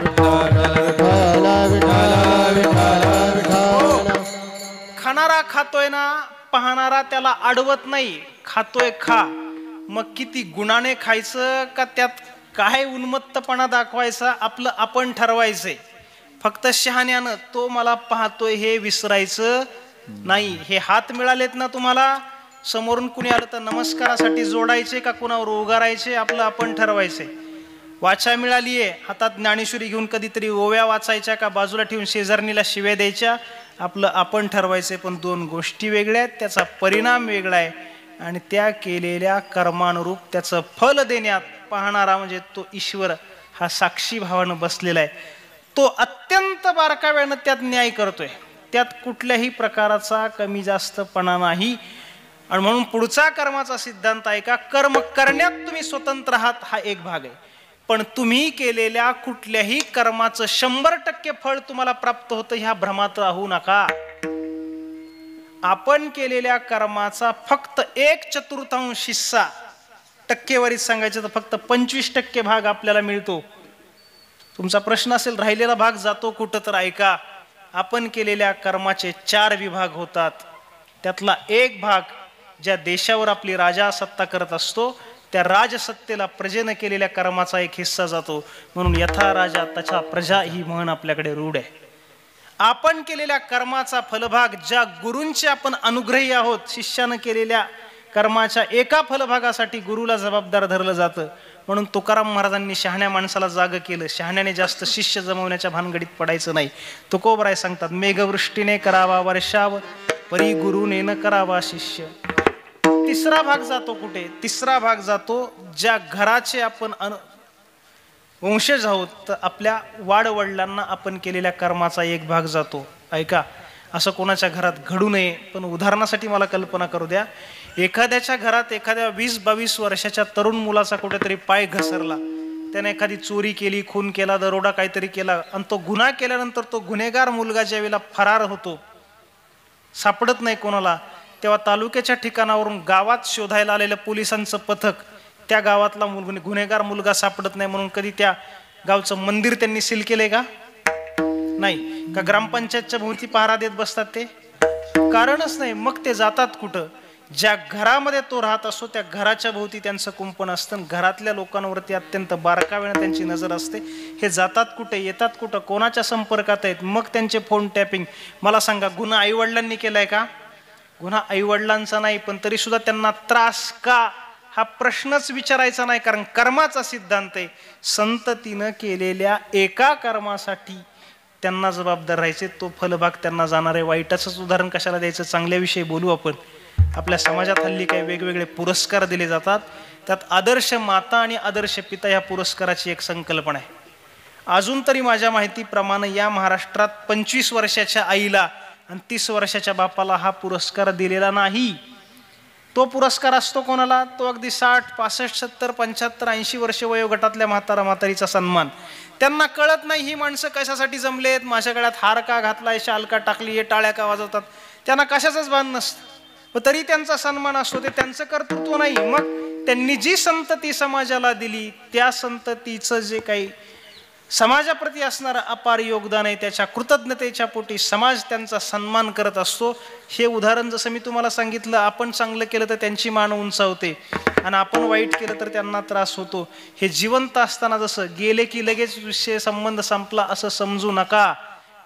खाणारा खातोय ना, पाहणारा त्याला अडवत नाही, खातोय खा. मग किती गुणाने खायचं का त्यात काय उन्मत्तपणा दाखवायचा आपलं आपण ठरवायचंय. फक्त शहाण्यानं तो मला पाहतोय हे विसरायचं नाही. हे हात मिळालेत ना तुम्हाला, समोरून कुणी आलं तर नमस्कारासाठी जोडायचे का कुणावर उगारायचे आपलं आपण ठरवायचे. वाचा मिळालीये, हातात ज्ञानेश्वरी घेऊन कधीतरी ओव्या वाचायच्या का बाजूला ठेवून शेजारणीला शिव्या द्यायच्या आपलं आपण ठरवायचे. पण दोन गोष्टी वेगळ्या आहेत, त्याचा परिणाम वेगळा आहे आणि त्या केलेल्या कर्मानुरूप त्याचं फल देण्यात पाहणारा म्हणजे तो ईश्वर हा साक्षी भावानं बसलेला आहे. तो अत्यंत बारकाव्यानं त्यात न्याय करतोय, त्यात कुठल्याही प्रकाराचा कमी जास्तपणा नाही. आणि म्हणून पुढचा कर्माचा सिद्धांत आहे का, कर्म करण्यात तुम्ही स्वतंत्र आहात हा एक भाग आहे, पण तुम्ही केलेल्या कुठल्याही कर्माचं 100% फळ तुम्हाला प्राप्त होतं ह्या भ्रमात राहू नका. आपण केलेल्या कर्माचा फक्त 1/4 हिस्सा, टक्केवारीत सांगायचं तर फक्त 25% भाग आपल्याला मिळतो. तुमचा प्रश्न असेल राहिलेला भाग जातो कुठं, तर ऐका, आपण केलेल्या कर्माचे 4 विभाग होतात. त्यातला एक भाग ज्या देशावर आपली राजसत्ता करत असतो त्या राजसत्तेला प्रजेनं केलेल्या कर्माचा एक हिस्सा जातो. म्हणून यथा राजा तथा प्रजा ही म्हण आपल्याकडे रूढ आहे. आपण केलेल्या कर्माचा फलभाग ज्या गुरूंचे आपण अनुग्रही आहोत, शिष्यानं केलेल्या कर्माच्या एका फलभागासाठी गुरुला जबाबदार धरलं जातं. म्हणून तुकाराम महाराजांनी शहाण्या माणसाला जाग केलं, शहाण्याने जास्त शिष्य जमवण्याच्या भानगडीत पडायचं नाही. तुकोबराय सांगतात, मेघवृष्टीने करावा वर्षाव परी गुरुने न करावा शिष्य. तिसरा भाग जातो कुठे, तिसरा भाग जातो ज्या घराचे आपण वंशज आहोत, तर आपल्या वाडवडिलांना आपण केलेल्या कर्माचा एक भाग जातो. ऐका, असं कोणाच्या घरात घडू नये. पण उदाहरणासाठी मला कल्पना करू द्या, एखाद्याच्या घरात एखाद्या 20-22 वर्षाच्या तरुण मुलाचा कुठेतरी पाय घसरला, त्याने एखादी चोरी केली, खून केला, दरोडा काहीतरी केला, आणि तो गुन्हा केल्यानंतर तो गुन्हेगार मुलगा ज्या वेळेला फरार होतो, सापडत नाही कोणाला, तेव्हा तालुक्याच्या ठिकाणावरून गावात शोधायला आलेलं पोलिसांचं पथक त्या गावातला गुन्हेगार मुलगा सापडत नाही म्हणून कधी त्या गावचं मंदिर त्यांनी सील केलंय का? नाही. का ग्रामपंचायतच्या भोवती पहारा देत बसतात ते? कारणच नाही. मग ते जातात कुठं? ज्या घरामध्ये तो राहत असतो त्या घराच्या भोवती त्यांचं कुंपण असतं, घरातल्या लोकांवरती अत्यंत बारकाईने त्यांची नजर असते. हे जातात कुठे, येतात कुठं, कोणाच्या संपर्कात आहेत, मग त्यांचे फोन टॅपिंग. मला सांगा, गुन्हा आईवडिलांनी केलाय का? गुन्हा आईवडिलांचा नाही, पण तरी सुद्धा त्यांना त्रास का, हा प्रश्नच विचारायचा नाही. कारण कर्माचा सिद्धांत आहे, संततीनं केलेल्या एका कर्मासाठी त्यांना जबाबदार राहायचे, तो फलभाग त्यांना जाणार आहे. वाईटाचंच उदाहरण कशाला द्यायचं, चांगल्याविषयी बोलू आपण. आपल्या समाजात हल्ली काही वेगवेगळे पुरस्कार दिले जातात, त्यात आदर्श माता आणि आदर्श पिता ह्या पुरस्काराची एक संकल्पना आहे. अजून तरी माझ्या माहितीप्रमाणे या महाराष्ट्रात 25 वर्षाच्या आईला आणि 30 वर्षाच्या बापाला हा पुरस्कार दिलेला नाही. तो पुरस्कार असतो कोणाला? तो अगदी 60, 65, 70, 75, 80 वर्ष वयोगटातल्या म्हातारा म्हातारीचा सन्मान. त्यांना कळत नाही ही माणसं कशासाठी जमलेत, माझ्या गळ्यात हार का घातलाय, शाल का टाकली, हे टाळ्या का वाजवतात, त्यांना कशाचंच भान नसतं. पण तरी त्यांचा सन्मान असतो, ते त्यांचं कर्तृत्व नाही. मग त्यांनी जी संतती समाजाला दिली, त्या संततीचं जे काही समाजाप्रती असणारं अपार योगदान आहे, त्याच्या कृतज्ञतेच्या पोटी समाज त्यांचा सन्मान करत असतो. हे उदाहरण जसं मी तुम्हाला सांगितलं, आपण चांगलं केलं तर त्यांची मान उंचावते आणि आपण वाईट केलं तर त्यांना त्रास होतो. हे जिवंत असताना जसं गेले की लगेच विषय संबंध संपला असं समजू नका.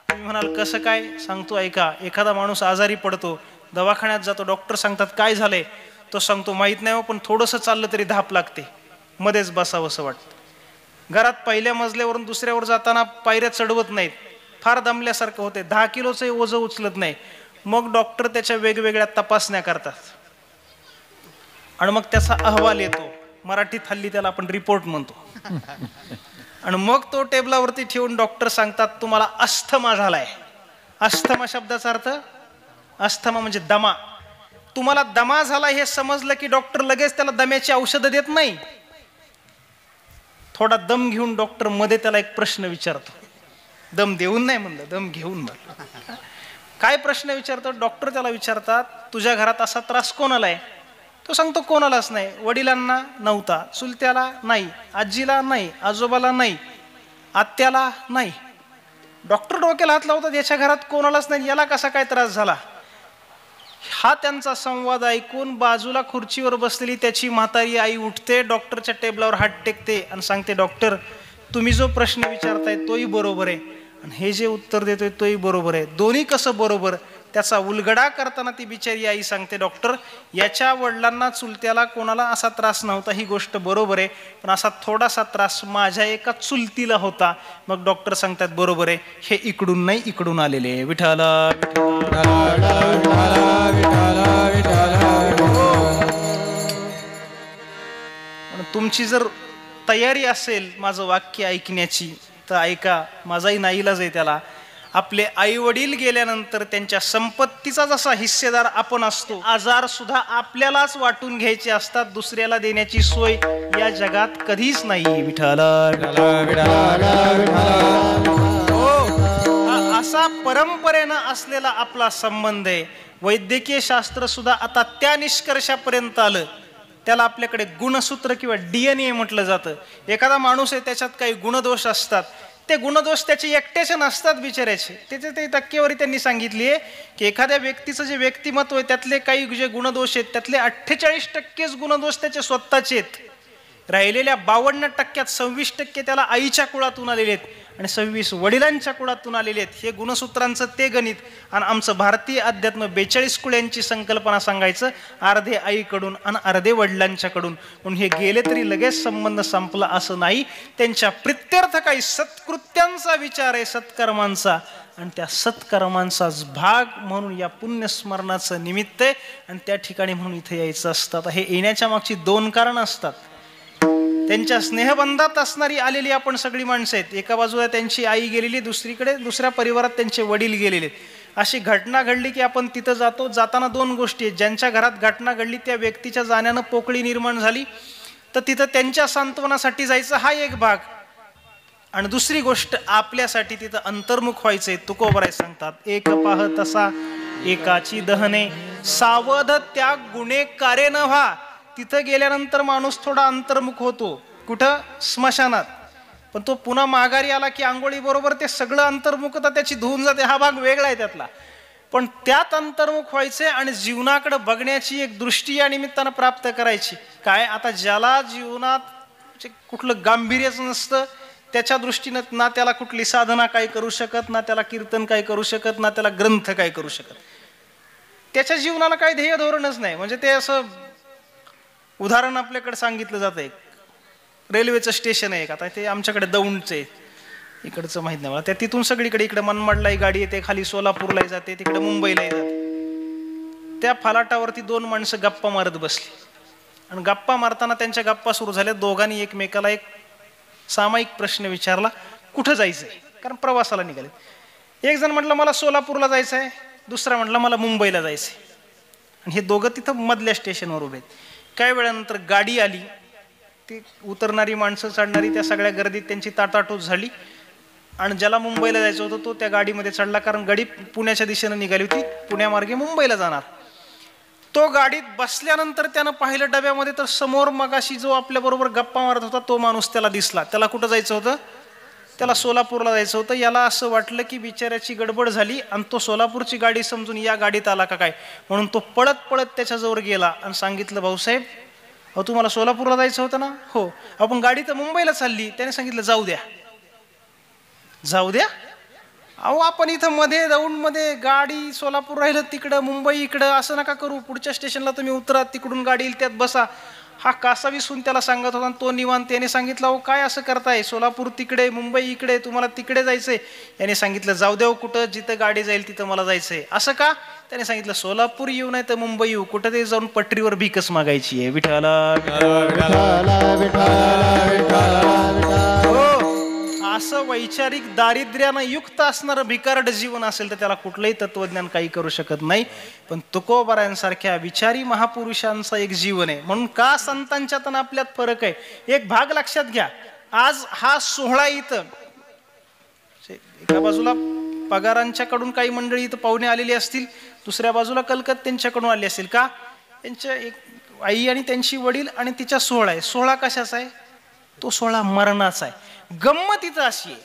तुम्ही म्हणाल कसं काय? सांगतो ऐका. एखादा माणूस आजारी पडतो, दवाखान्यात जातो, डॉक्टर सांगतात काय झालंय, तो सांगतो माहीत नाही हो, पण थोडंसं चाललं तरी धाप लागते, मध्येच बसावंसं वाटतं. घरात पहिल्या मजल्यावरून दुसऱ्यावर जाताना पायऱ्या चढवत नाहीत, फार दमल्यासारखं होते, 10 किलोचं ओझं उचलत नाही. मग डॉक्टर त्याच्या वेगवेगळ्या तपासण्या करतात आणि मग त्याचा अहवाल येतो. मराठीत हल्ली त्याला आपण रिपोर्ट म्हणतो. आणि मग तो टेबलावरती ठेवून डॉक्टर सांगतात तुम्हाला अस्थमा झालाय. अस्थमा शब्दाचा अर्थ, अस्थमा म्हणजे दमा. तुम्हाला दमा झाला हे समजलं की डॉक्टर लगेच त्याला दम्याची औषधं देत नाही. थोडा दम घेऊन डॉक्टर मध्ये त्याला एक प्रश्न विचारतो. दम देऊन नाही म्हणलं, दम घेऊन म्हणलं. काय प्रश्न विचारतो डॉक्टर? त्याला विचारतात तुझ्या घरात असा त्रास कोणाला आहे? तो सांगतो कोणालाच नाही. वडिलांना नव्हता, चुलत्याला नाही, आजीला नाही, आजोबाला नाही, आत्याला नाही. डॉक्टर डोक्याला हात लावतात, याच्या घरात कोणालाच नाही, याला कसा काय त्रास झाला? हा त्यांचा संवाद ऐकून बाजूला खुर्चीवर बसलेली त्याची म्हातारी आई उठते, डॉक्टरच्या टेबलावर हात टेकते आणि सांगते डॉक्टर तुम्ही जो प्रश्न विचारताय तोही बरोबर आहे आणि हे जे उत्तर देतोय तोही बरोबर आहे. दोन्ही कसं बरोबर? त्याचा उलगडा करताना ती बिचारी आई सांगते डॉक्टर याच्या वडिलांना चुलत्याला कोणाला असा त्रास नव्हता, ही गोष्ट बरोबर आहे, पण असा थोडासा त्रास माझ्या एका चुलतीला होता. मग डॉक्टर सांगतात बरोबर आहे, हे इकडून नाही इकडून आलेले. विठाला तुमची जर तयारी असेल माझं वाक्य ऐकण्याची तर ऐका. माझाही नाईलाज आहे त्याला. आपले आई वडील गेल्यानंतर त्यांच्या संपत्तीचा जसा हिस्सेदार आपण असतो, आजार सुद्धा आपल्यालाच वाटून घ्यायचे असतात, दुसऱ्याला देण्याची सोय या जगात कधीच नाही. विठाला असा परंपरेनं असलेला आपला संबंध आहे. वैद्यकीय शास्त्र सुद्धा आता त्या निष्कर्षापर्यंत आलं, त्याला आपल्याकडे गुणसूत्र किंवा DNA म्हटलं जातं. एखादा माणूस आहे त्याच्यात काही गुणदोष असतात, ते गुणदोष त्याचे एकट्याचे नसतात बिचाऱ्याचे, त्याचे ते टक्केवारी त्यांनी सांगितली आहे की एखाद्या व्यक्तीचं जे व्यक्तिमत्व आहे त्यातले काही जे गुणदोष आहेत त्यातले 48% गुणदोष त्याचे स्वतःचे आहेत. राहिलेल्या 52% 26% त्याला आईच्या कुळातून आलेले आहेत आणि 26 वडिलांच्या कुळातून आलेले आहेत. हे गुणसूत्रांचं ते गणित. आणि आमचं भारतीय अध्यात्म 42 कुळ्यांची संकल्पना सांगायचं, अर्धे आईकडून आणि अर्धे वडिलांच्याकडून. म्हणून हे गेले तरी लगेच संबंध संपला असं नाही. त्यांच्या प्रित्यर्थ काही सत्कृत्यांचा विचार आहे, सत्कर्मांचा, आणि त्या सत्कर्मांचाच भाग म्हणून या पुण्यस्मरणाचं निमित्त आहे आणि त्या ठिकाणी म्हणून इथे यायचं असतं. हे येण्याच्या मागची 2 कारणं असतात. त्यांच्या स्नेहबंधात असणारी आलेली आपण सगळी माणसं आहेत. एका बाजूला त्यांची आई गेलेली, दुसरीकडे दुसऱ्या परिवारात त्यांचे वडील गेलेले. अशी घटना घडली की आपण तिथं जातो. जाताना दोन गोष्टी आहेत. ज्यांच्या घरात घटना घडली त्या व्यक्तीच्या जाण्यानं पोकळी निर्माण झाली तर तिथं त्यांच्या सांत्वनासाठी जायचं, हा एक भाग. आणि दुसरी गोष्ट आपल्यासाठी तिथं अंतर्मुख व्हायचंय. तुकोबराय सांगतात, एक पाह तसा एकाची दहने, सावध त्या गुन्हेगारे न व्हा. तिथं गेल्यानंतर माणूस थोडा अंतर्मुख होतो. कुठं? स्मशानात. पण तो पुन्हा माघारी आला की आंघोळी बरोबर ते सगळं अंतर्मुखता त्याची धुवून जाते. हा भाग वेगळा आहे त्यातला. पण त्यात अंतर्मुख व्हायचे आणि जीवनाकडे बघण्याची एक दृष्टी या निमित्तानं प्राप्त करायची. काय? आता ज्याला जीवनात कुठलं गांभीर्यच नसतं त्याच्या दृष्टीनं ना त्याला कुठली साधना काय करू शकत, ना त्याला कीर्तन काय करू शकत, ना त्याला ग्रंथ काय करू शकत. त्याच्या जीवनाला काही ध्येय धोरणच नाही. म्हणजे ते असं उदाहरण आपल्याकडे सांगितलं जातं. एक रेल्वेचं स्टेशन आहे. आता ते आमच्याकडे दौंडचं आहे, इकडचं माहित नाही मला. त्या तिथून सगळीकडे इकडे मनमाडलाही गाडी येते, खाली सोलापूरलाही जाते, तिकडे मुंबईलाही जाते. त्या फलाटावरती दोन माणसं गप्पा मारत बसली आणि गप्पा मारताना त्यांच्या गप्पा सुरू झाल्या. दोघांनी एकमेकाला एक सामायिक प्रश्न विचारला, कुठं जायचंय? कारण प्रवासाला निघाले. एक जण म्हटलं मला सोलापूरला जायचं आहे, दुसरा म्हटलं मला मुंबईला जायचंय. आणि हे दोघं तिथं मधल्या स्टेशनवर उभे आहेत. काही वेळानंतर गाडी आली. ती उतरणारी माणसं चढणारी त्या सगळ्या गर्दीत त्यांची ताटाटूट झाली आणि ज्याला मुंबईला जायचं होतं तो त्या गाडीमध्ये चढला. कारण गाडी पुण्याच्या दिशेनं निघाली होती, पुण्यामार्गे मुंबईला जाणार. तो गाडीत बसल्यानंतर त्यानं पाहिलं डब्यामध्ये तर समोर मगाशी जो आपल्याबरोबर गप्पा मारत होता तो माणूस त्याला दिसला. त्याला कुठं जायचं होतं? त्याला सोलापूरला जायचं होतं. याला असं वाटलं की बिचाऱ्याची गडबड झाली आणि तो सोलापूरची गाडी समजून या गाडीत आला का काय, म्हणून तो पळत पळत त्याच्याजवळ गेला आणि सांगितलं, भाऊसाहेब अहो तुम्हाला सोलापूरला जायचं होतं ना? हो. आपण गाडी तर मुंबईला चालली. त्याने सांगितलं जाऊ द्या. जाऊ द्या? अहो आपण इथं मध्ये दौंडमध्ये गाडी सोलापूर राहिलं, तिकडं मुंबई इकडं, असं नका करू. पुढच्या स्टेशनला तुम्ही उतरा, तिकडून गाडी येईल त्यात बसा. हा कासा विसून त्याला सांगत होता. तो निवांत. त्याने सांगितलं अहो काय असं करताय, सोलापूर तिकडे मुंबई इकडे, तुम्हाला तिकडे जायचंय. याने सांगितलं जाऊ देव, कुठं जिथं गाडी जाईल तिथं मला जायचंय. असं का? त्याने सांगितलं सोलापूर येऊ नाही तर मुंबई येऊ, कुठं तरी जाऊन पटरीवर भीकच मागायची आहे. विठाला असं वैचारिक दारिद्र्यानं युक्त असणारं भिकारड जीवन असेल तर त्याला कुठलंही तत्वज्ञान काही करू शकत नाही. पण तुकोबारायांसारख्या विचारी महापुरुषांचा एक जीवन आहे. म्हणून का संतांच्यात आणि आपल्यात फरक आहे, एक भाग लक्षात घ्या. आज हा सोहळा इथं एका बाजूला पगारांच्याकडून काही मंडळी इथं पाहुणे आलेली असतील, दुसऱ्या बाजूला कलकत्त्यांच्याकडून आली असेल. का? त्यांच्या एक आई आणि त्यांची वडील आणि तिच्या सोहळा आहे. सोहळा कशाचा आहे? तो सोहळा मरणाचा आहे. गंमत इथं अशी आहे,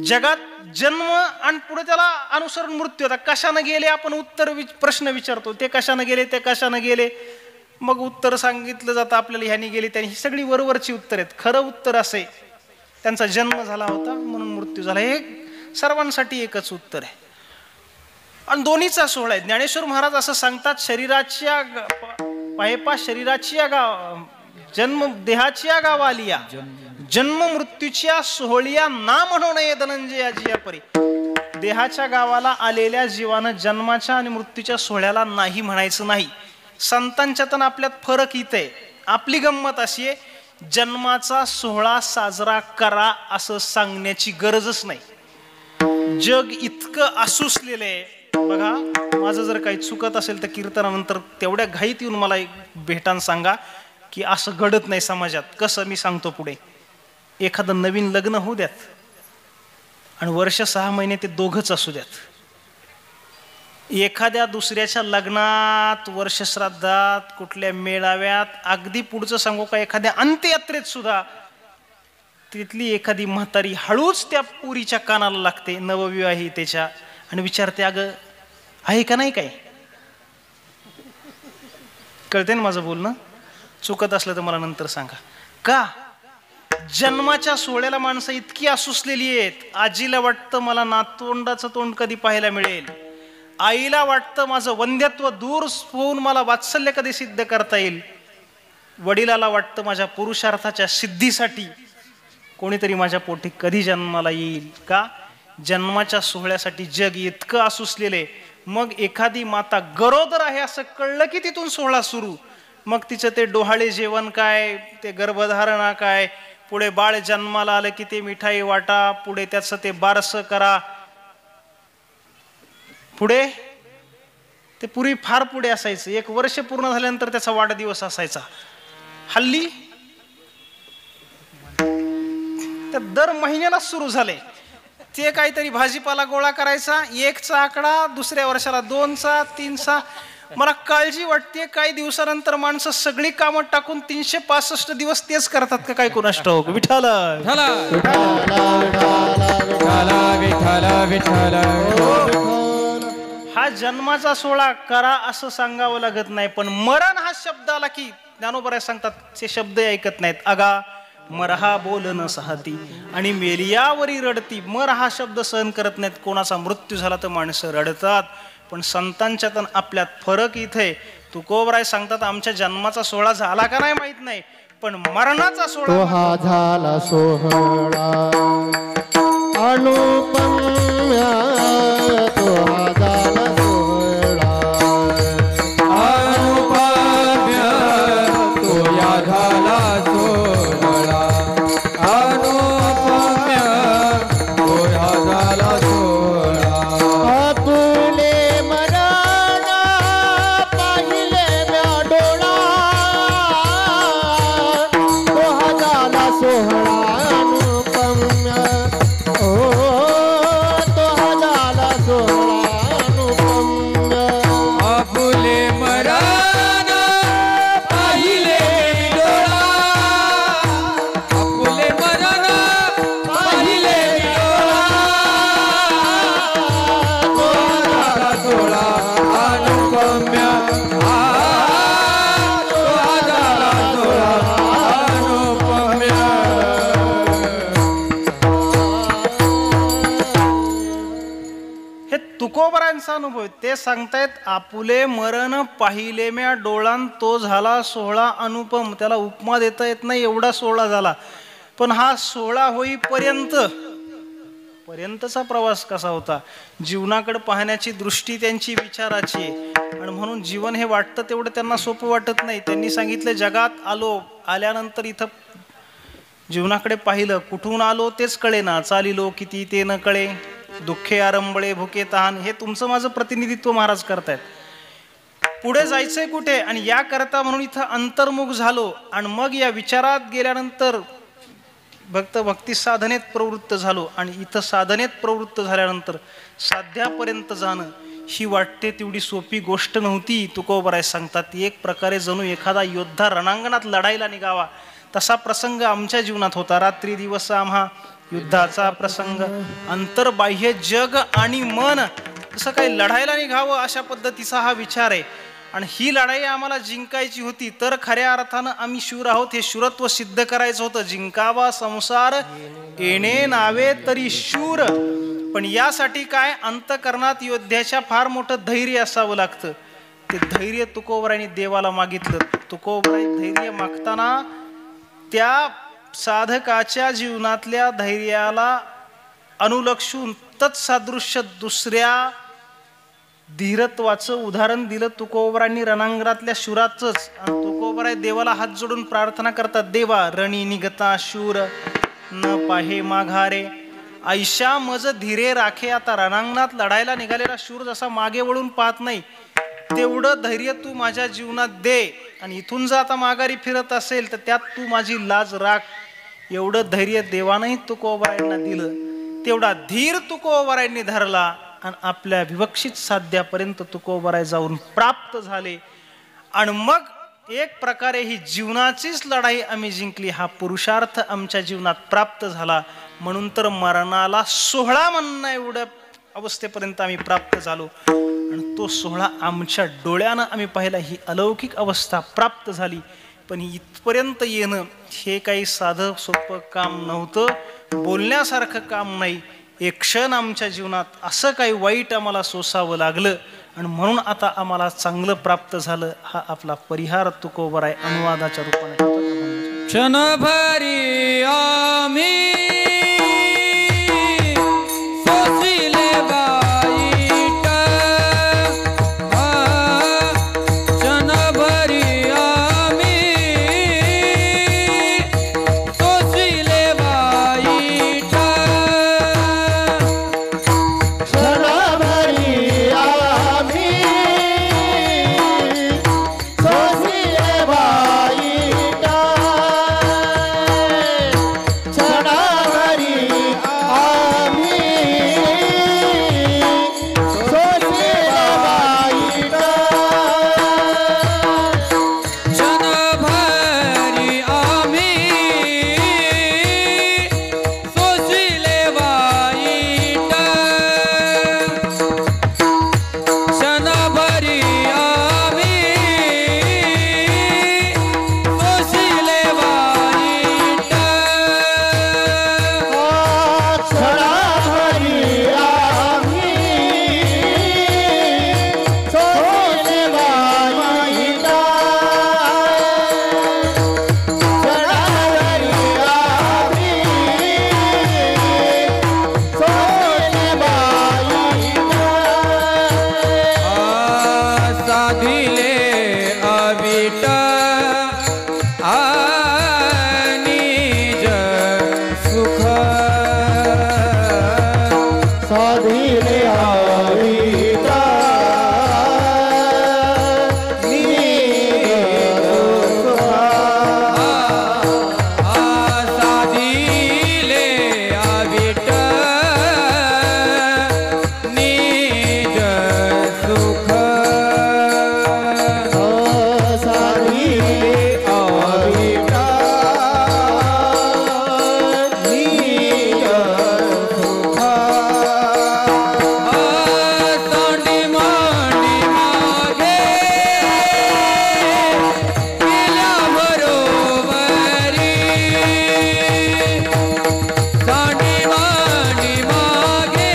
जगात जन्म आणि पुढे त्याला अनुसरण मृत्यू. आता कशानं गेले आपण प्रश्न विचारतो, ते कशानं गेले, ते कशानं गेले, मग उत्तर सांगितलं जातं आपल्याला, ह्यानी गेले त्यांनी. ही सगळी वरवरची उत्तर आहेत. खरं उत्तर असे त्यांचा जन्म झाला होता म्हणून मृत्यू झाला, हे सर्वांसाठी एकच उत्तर आहे. आणि दोन्हीचा सोहळा आहे. ज्ञानेश्वर महाराज असं सांगतात, शरीराच्या पायपा शरीराच्या जन्म देहाच्या गावालिया, जन्म मृत्यूच्या सोहळिया ना म्हणू नये धनंजयाजिया परी. देहाच्या गावाला आलेल्या जीवानं जन्माच्या आणि मृत्यूच्या सोहळ्याला नाही म्हणायचं नाही. संतांच्यात आपल्यात फरक इथे आहे. आपली गंमत अशी आहे, जन्माचा सोहळा साजरा करा असं सांगण्याची गरजच नाही. जग इतकं आसुसलेलं आहे. बघा, माझं जर काही चुकत असेल तर कीर्तनानंतर तेवढ्या घाईत येऊन मला भेटान सांगा की असं घडत नाही समाजात. कसं? मी सांगतो पुढे. एखादं नवीन लग्न होऊ द्यात आणि वर्ष 6 महिने ते दोघंच असू द्यात. एखाद्या दुसऱ्याच्या लग्नात, वर्षश्राद्धात, कुठल्या मेळाव्यात, अगदी पुढचं सांगू का, एखाद्या अंत्ययात्रेत सुद्धा तिथली एखादी म्हातारी हळूच त्या पुरीच्या कानाला लागते, नवविवाहितेच्या, आणि विचारते, अगं आहे का नाही काय? कळते ना माझं बोलणं? चुकत असलं तर मला नंतर सांगा. का? जन्माच्या सोहळ्याला माणसं इतकी आसुसलेली आहेत. आजीला वाटतं मला नातवंडाचं तोंड कधी पाहायला मिळेल, आईला वाटतं माझं वंध्यत्व दूर होऊन मला वात्सल्य कधी सिद्ध करता येईल, वडिलाला वाटतं माझ्या पुरुषार्थाच्या सिद्धीसाठी कोणीतरी माझ्या पोटी कधी जन्माला येईल. का? जन्माच्या सोहळ्यासाठी जग इतकं आसुसलेले. मग एखादी माता गरोदर आहे असं कळलं की तिथून सोहळा सुरू. मग तिचं ते डोहाळे जेवण काय, ते गर्भधारणा काय, पुढे बाळ जन्माला आलं की ते मिठाई वाटा, पुढे त्याचं ते बारसं करा, पुढे ते पूर्वी फार पुढे असायचं, 1 वर्ष पूर्ण झाल्यानंतर त्याचा वाढदिवस असायचा. हल्ली तर दर महिन्याला सुरू झाले. ते काहीतरी भाजीपाला गोळा करायचा, 1चा आकडा, दुसऱ्या वर्षाला 2चा, 3चा. मला काळजी वाटते काही दिवसानंतर माणसं सगळी कामं टाकून 365 दिवस तेच करतात का काय कोणास ठाऊक. विठ्ठल हा जन्माचा सोहळा करा असं सांगावं लागत नाही, पण मरण हा शब्द आला की ज्ञानोबा सांगतात ते शब्द ऐकत नाहीत. अगा मरहा बोल न सहाती आणि मेलियावरी रडती. मर हा शब्द सहन करत नाहीत. कोणाचा मृत्यू झाला तर माणसं रडतात, पण संतांच्यात आपल्यात फरक इथे. तुकोबराय सांगतात आमच्या जन्माचा सोहळा झाला का नाही माहित नाही, पण मरणाचा सोहळा हा झाला सोहळा अनुपम्य, तो हा झाला सोहळा अनुपम्य, तो या झाला सोहळा अनुपम्य, तो या झाला सोहळा. आपुले मरण पाहिले म्या डोळा, तो हा झाला सोहळा अनुपम्य, ओ तो हा झाला सोहळा अनुपम्य. आपुले मरण पाहिले डोळा, आपुले मरण पाहिले डोळा, तो झाला सोहळा अनुपम्य, तो झाला सोहळा अनुपम्य. हे तुकोबरांचा अनुभव आहे. ते सांगतायत आपुले मरण पाहिले म्या डोळान, तो झाला सोहळा अनुपम. त्याला उपमा देता येत नाही एवढा सोहळा झाला. पण हा सोहळा पर्यंतचा प्रवास कसा होता, जीवनाकडे पाहण्याची दृष्टी त्यांची विचाराची आहे. आणि म्हणून जीवन हे वाटतं तेवढं त्यांना सोपं वाटत नाही. त्यांनी सांगितलं जगात आल्यानंतर इथं जीवनाकडे पाहिलं, कुठून आलो तेच कळेना, चालिलो किती ते न कळे, दुःखे आरंबळे भुके तहान. हे तुमचं माझं प्रतिनिधित्व महाराज करतायत. पुढे जायचंय कुठे, आणि या करता म्हणून इथं अंतर्मुख झालो. आणि मग या विचारात गेल्यानंतर भक्ती साधनेत प्रवृत्त झालो. आणि इथं साधनेत प्रवृत्त झाल्यानंतर साध्यापर्यंत जाणं ही वाटते तेवढी सोपी गोष्ट नव्हती. तुकोबराय सांगतात एक प्रकारे जणू एखादा योद्धा रणांगणात लढायला निघावा तसा प्रसंग आमच्या जीवनात होता. रात्री दिवस आम्हा युद्धाचा प्रसंग, अंतर्बाह्य जग आणि मन कसं काही लढायला निघावं अशा पद्धतीचा हा विचार आहे. आणि ही लढाई आम्हाला जिंकायची होती, तर खऱ्या अर्थानं आम्ही शूर आहोत हे शूरत्व सिद्ध करायचं होतं. जिंकावा संसार येणे नावे तरी शूर. पण यासाठी काय, अंतकरणात योद्ध्याच्या फार मोठं धैर्य असावं लागतं. ते धैर्य तुकोबरायांनी देवाला मागितलं. तुकोबराय धैर्य मागताना त्या साधकाच्या जीवनातल्या धैर्याला अनुलक्षून तत्सादृश्य दुसऱ्या धीरत्वाचं उदाहरण दिलं तुकोबरांनी रणांगणातल्या शूराचंच. आणि तुकोबराय देवाला हात जोडून प्रार्थना करतात, देवा रणी निघता शूर न पाहे माघारे, ऐशा मज धीरे राखे. आता रणांगणात लढायला निघालेला शूर जसा मागे वळून पाहत नाही, तेवढं धैर्य तू माझ्या जीवनात दे. आणि इथून जर आता माघारी फिरत असेल तर त्यात तू माझी लाज राख. एवढं धैर्य देवानंही तुकोबरायांना दिलं. तेवढा धीर तुकोबरायांनी धरला आणि आपल्या विवक्षित साध्यापर्यंत तुकोबराय जाऊन प्राप्त झाले. आणि मग एक प्रकारे ही जीवनाचीच लढाई आम्ही जिंकली. हा पुरुषार्थ आमच्या जीवनात प्राप्त झाला. म्हणून तर मरणाला सोहळा म्हणणं एवढ्या अवस्थेपर्यंत आम्ही प्राप्त झालो. आणि तो सोहळा आमच्या डोळ्यानं आम्ही पाहिला. ही अलौकिक अवस्था प्राप्त झाली. पण इथपर्यंत येणं हे काही साधं सोपं काम नव्हतं, बोलण्यासारखं काम नाही. एक क्षण आमच्या जीवनात असं काही वाईट आम्हाला सोसावं लागलं आणि म्हणून आता आम्हाला चांगलं प्राप्त झालं. हा आपला परिहार तुकोबराय अनुवादाच्या रूपाने क्षणभरी आम्ही सोसिले वाईट, क्षणभरी आम्ही सोसिले वाईट, क्षणभरी साधिले अविटा साधिले अविट निज सुख साधिले अविटा निज सुख तोंडी मांडी मागे केल्या बरोबरी तोंडी मांडी मागे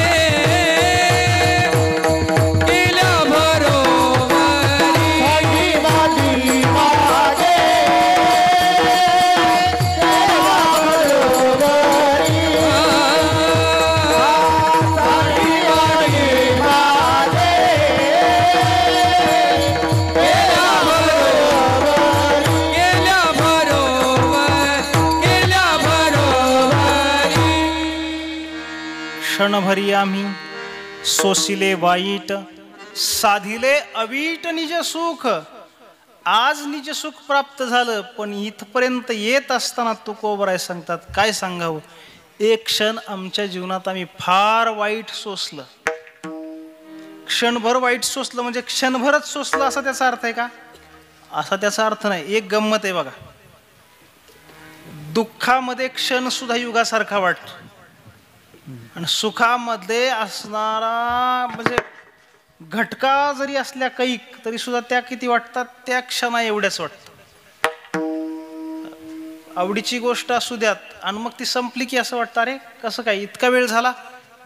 केल्या बरोबरी साधी मादी मागे केला बरोबरी साधी मादी मागे केला बरोबरी केल्या बरोबरी क्षणभरी आम्ही सोसिले वाईट साधिले अवीट निज सुख. आज निज सुख प्राप्त झालं, पण इथपर्यंत येत असताना तुकोबराय सांगतात काय सांगावं. एक क्षण आमच्या जीवनात आम्ही फार वाईट सोसलं. क्षणभर वाईट सोसलं म्हणजे क्षणभरच सोसलं असा त्याचा अर्थ आहे का? असा त्याचा अर्थ नाही. एक गंमत आहे बघा, दुःखामध्ये क्षण सुद्धा युगासारखा वाटतो आणि सुखामध्ये असणारा म्हणजे घटका जरी असल्या कैक तरी सुद्धा त्या किती वाटतात, त्या क्षणा एवढ्याच वाटतं. आवडीची गोष्ट असू द्यात आणि मग ती संपली की असं वाटतं अरे कसं काय इतका वेळ झाला,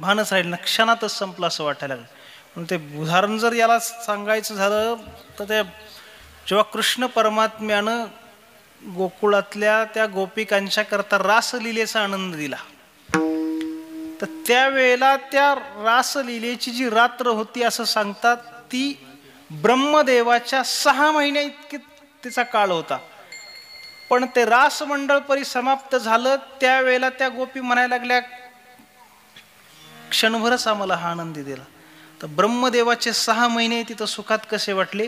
भानच राहील ना, क्षणातच संपलं असं वाटायला लागलं. म्हणून ते उदाहरण जर याला सांगायचं झालं तर ते जेव्हा कृष्ण परमात्म्यानं गोकुळातल्या त्या गोपिकांच्या करता रासलीलेचा आनंद दिला, तर त्यावेळेला त्या रासलीलेची जी रात्र होती असं सांगतात ती ब्रह्मदेवाच्या 6 महिन्या इतकी तिचा काळ होता. पण ते रासमंडळ परिसमाप्त झालं त्यावेळेला त्या गोपी म्हणायला लागल्या क्षणभरच आम्हाला हा आनंद दिला. तर ब्रह्मदेवाचे 6 महिने तिथं सुखात कसे वाटले,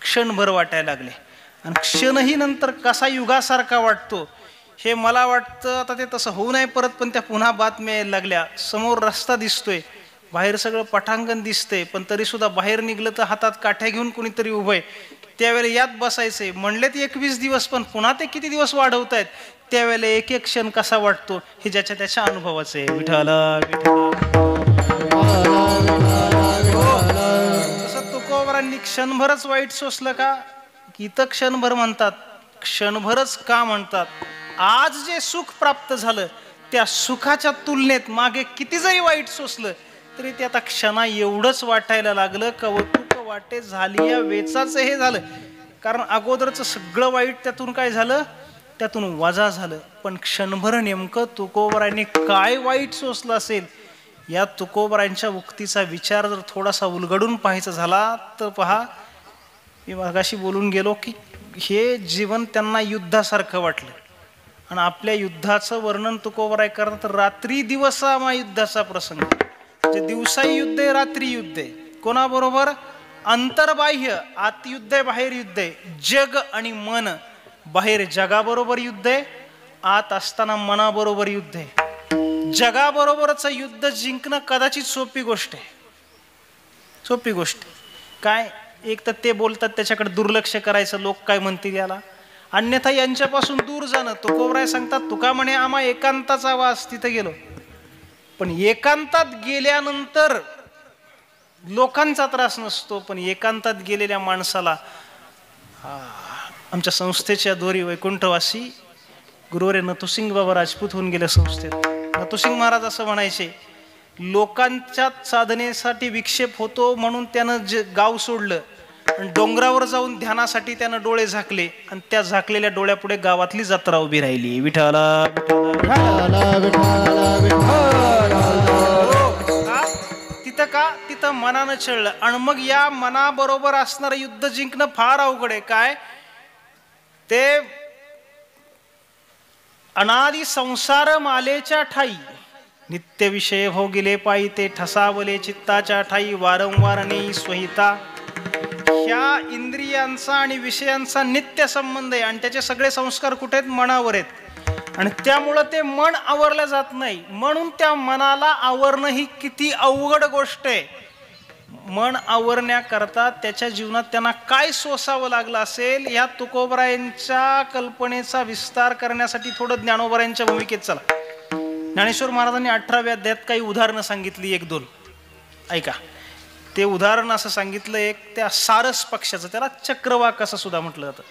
क्षणभर वाटायला लागले. आणि क्षणही नंतर कसा युगासारखा वाटतो हे मला वाटतं आता ते तसं होऊ नये परत. पण त्या पुन्हा बातम्या यायला लागल्या, समोर रस्ता दिसतोय, बाहेर सगळं पटांगण दिसतंय, पण तरी सुद्धा बाहेर निघलं तर हातात काठ्या घेऊन कोणीतरी उभं आहे. त्यावेळेला यात बसायचंय म्हणले ते 21 दिवस, पण पुन्हा ते किती दिवस वाढवतायत. त्यावेळेला एक एक क्षण कसा वाटतो हे ज्याच्या त्याच्या अनुभवाचं आहे. विठ्ठला तसं तुकोबरांनी क्षणभरच वाईट सोसलं का, इथं क्षणभर म्हणतात. क्षणभरच का म्हणतात, आज जे सुख प्राप्त झालं त्या सुखाच्या तुलनेत मागे किती जरी वाईट सोसलं तरी ते आता क्षणा एवढंच वाटायला लागलं. कौतुक वाटे झाली या वेचाचं हे झालं. कारण अगोदरचं सगळं वाईट त्यातून काय झालं, त्यातून वजा झालं. पण क्षणभर नेमकं तुकोबरांनी काय वाईट सोसलं असेल, या तुकोबरांच्या उक्तीचा विचार जर थोडासा उलगडून पाहायचा झाला तर पहा, मी मागाशी बोलून गेलो की हे जीवन त्यांना युद्धासारखं वाटलं. आणि आपल्या युद्धाचं वर्णन तुकोबराय करतात, रात्री दिवसा युद्धाचा प्रसंग. जे दिवसाही युद्ध आहे, रात्री युद्ध आहे. कोणाबरोबर, अंतर्बाह्य, आत युद्ध आहे, बाहेर युद्ध आहे. जग आणि मन, बाहेर जगाबरोबर युद्ध आहे, आत असताना मनाबरोबर युद्ध आहे. जगाबरोबरचं युद्ध जिंकणं कदाचित सोपी गोष्ट आहे, सोपी गोष्ट. काय, एक तर ते बोलतात त्याच्याकडे दुर्लक्ष करायचं, लोक काय म्हणतील याला, अन्यथा यांच्यापासून दूर जाणं. तुकोबराय सांगतात तुका म्हणे आम्हा एकांताचा वास, तिथं गेलो. पण एकांतात गेल्यानंतर लोकांचा त्रास नसतो, पण एकांतात गेलेल्या माणसाला, आमच्या संस्थेच्या दोरी वैकुंठवासी गुरुवर्य नथुसिंग बाबा राजपूत होऊन गेल्या संस्थेत. नथुसिंग महाराज असं म्हणायचे, लोकांच्या साधनेसाठी विक्षेप होतो म्हणून त्यानं जे गाव सोडलं आणि डोंगरावर जाऊन ध्यानासाठी त्यानं डोळे झाकले, आणि त्या झाकलेल्या डोळ्यापुढे गावातली जत्रा उभी राहिली. विठ्ठला तिथं का, तिथं मनानं छळलं. आणि मग या मनाबरोबर असणारं युद्ध जिंकणं फार अवघड आहे. काय ते अनादि संसार मालेच्या ठाई नित्य विषय भोगिले पायी ते ठसावले चित्ताच्या ठाई वारंवार नेई स्वहिता. ह्या इंद्रियांचा आणि विषयांचा नित्य संबंध आहे आणि त्याचे सगळे संस्कार कुठे आहेत? मनावर आहेत. आणि त्यामुळं ते मन आवरलं जात नाही. म्हणून त्या मनाला आवरणं ही किती अवघड गोष्ट आहे. मन आवरण्याकरता त्याच्या जीवनात त्यांना काय सोसावं लागलं असेल, या तुकोबरायांच्या कल्पनेचा विस्तार करण्यासाठी थोडं ज्ञानोबरायांच्या भूमिकेत चला. ज्ञानेश्वर महाराजांनी 18व्या अध्यायात काही उदाहरणं सांगितली, 1-2 ऐका. ते उदाहरण असं सांगितलं एक त्या सारस पक्षाचं, त्याला चक्रवाक असं सुद्धा म्हटलं जातं.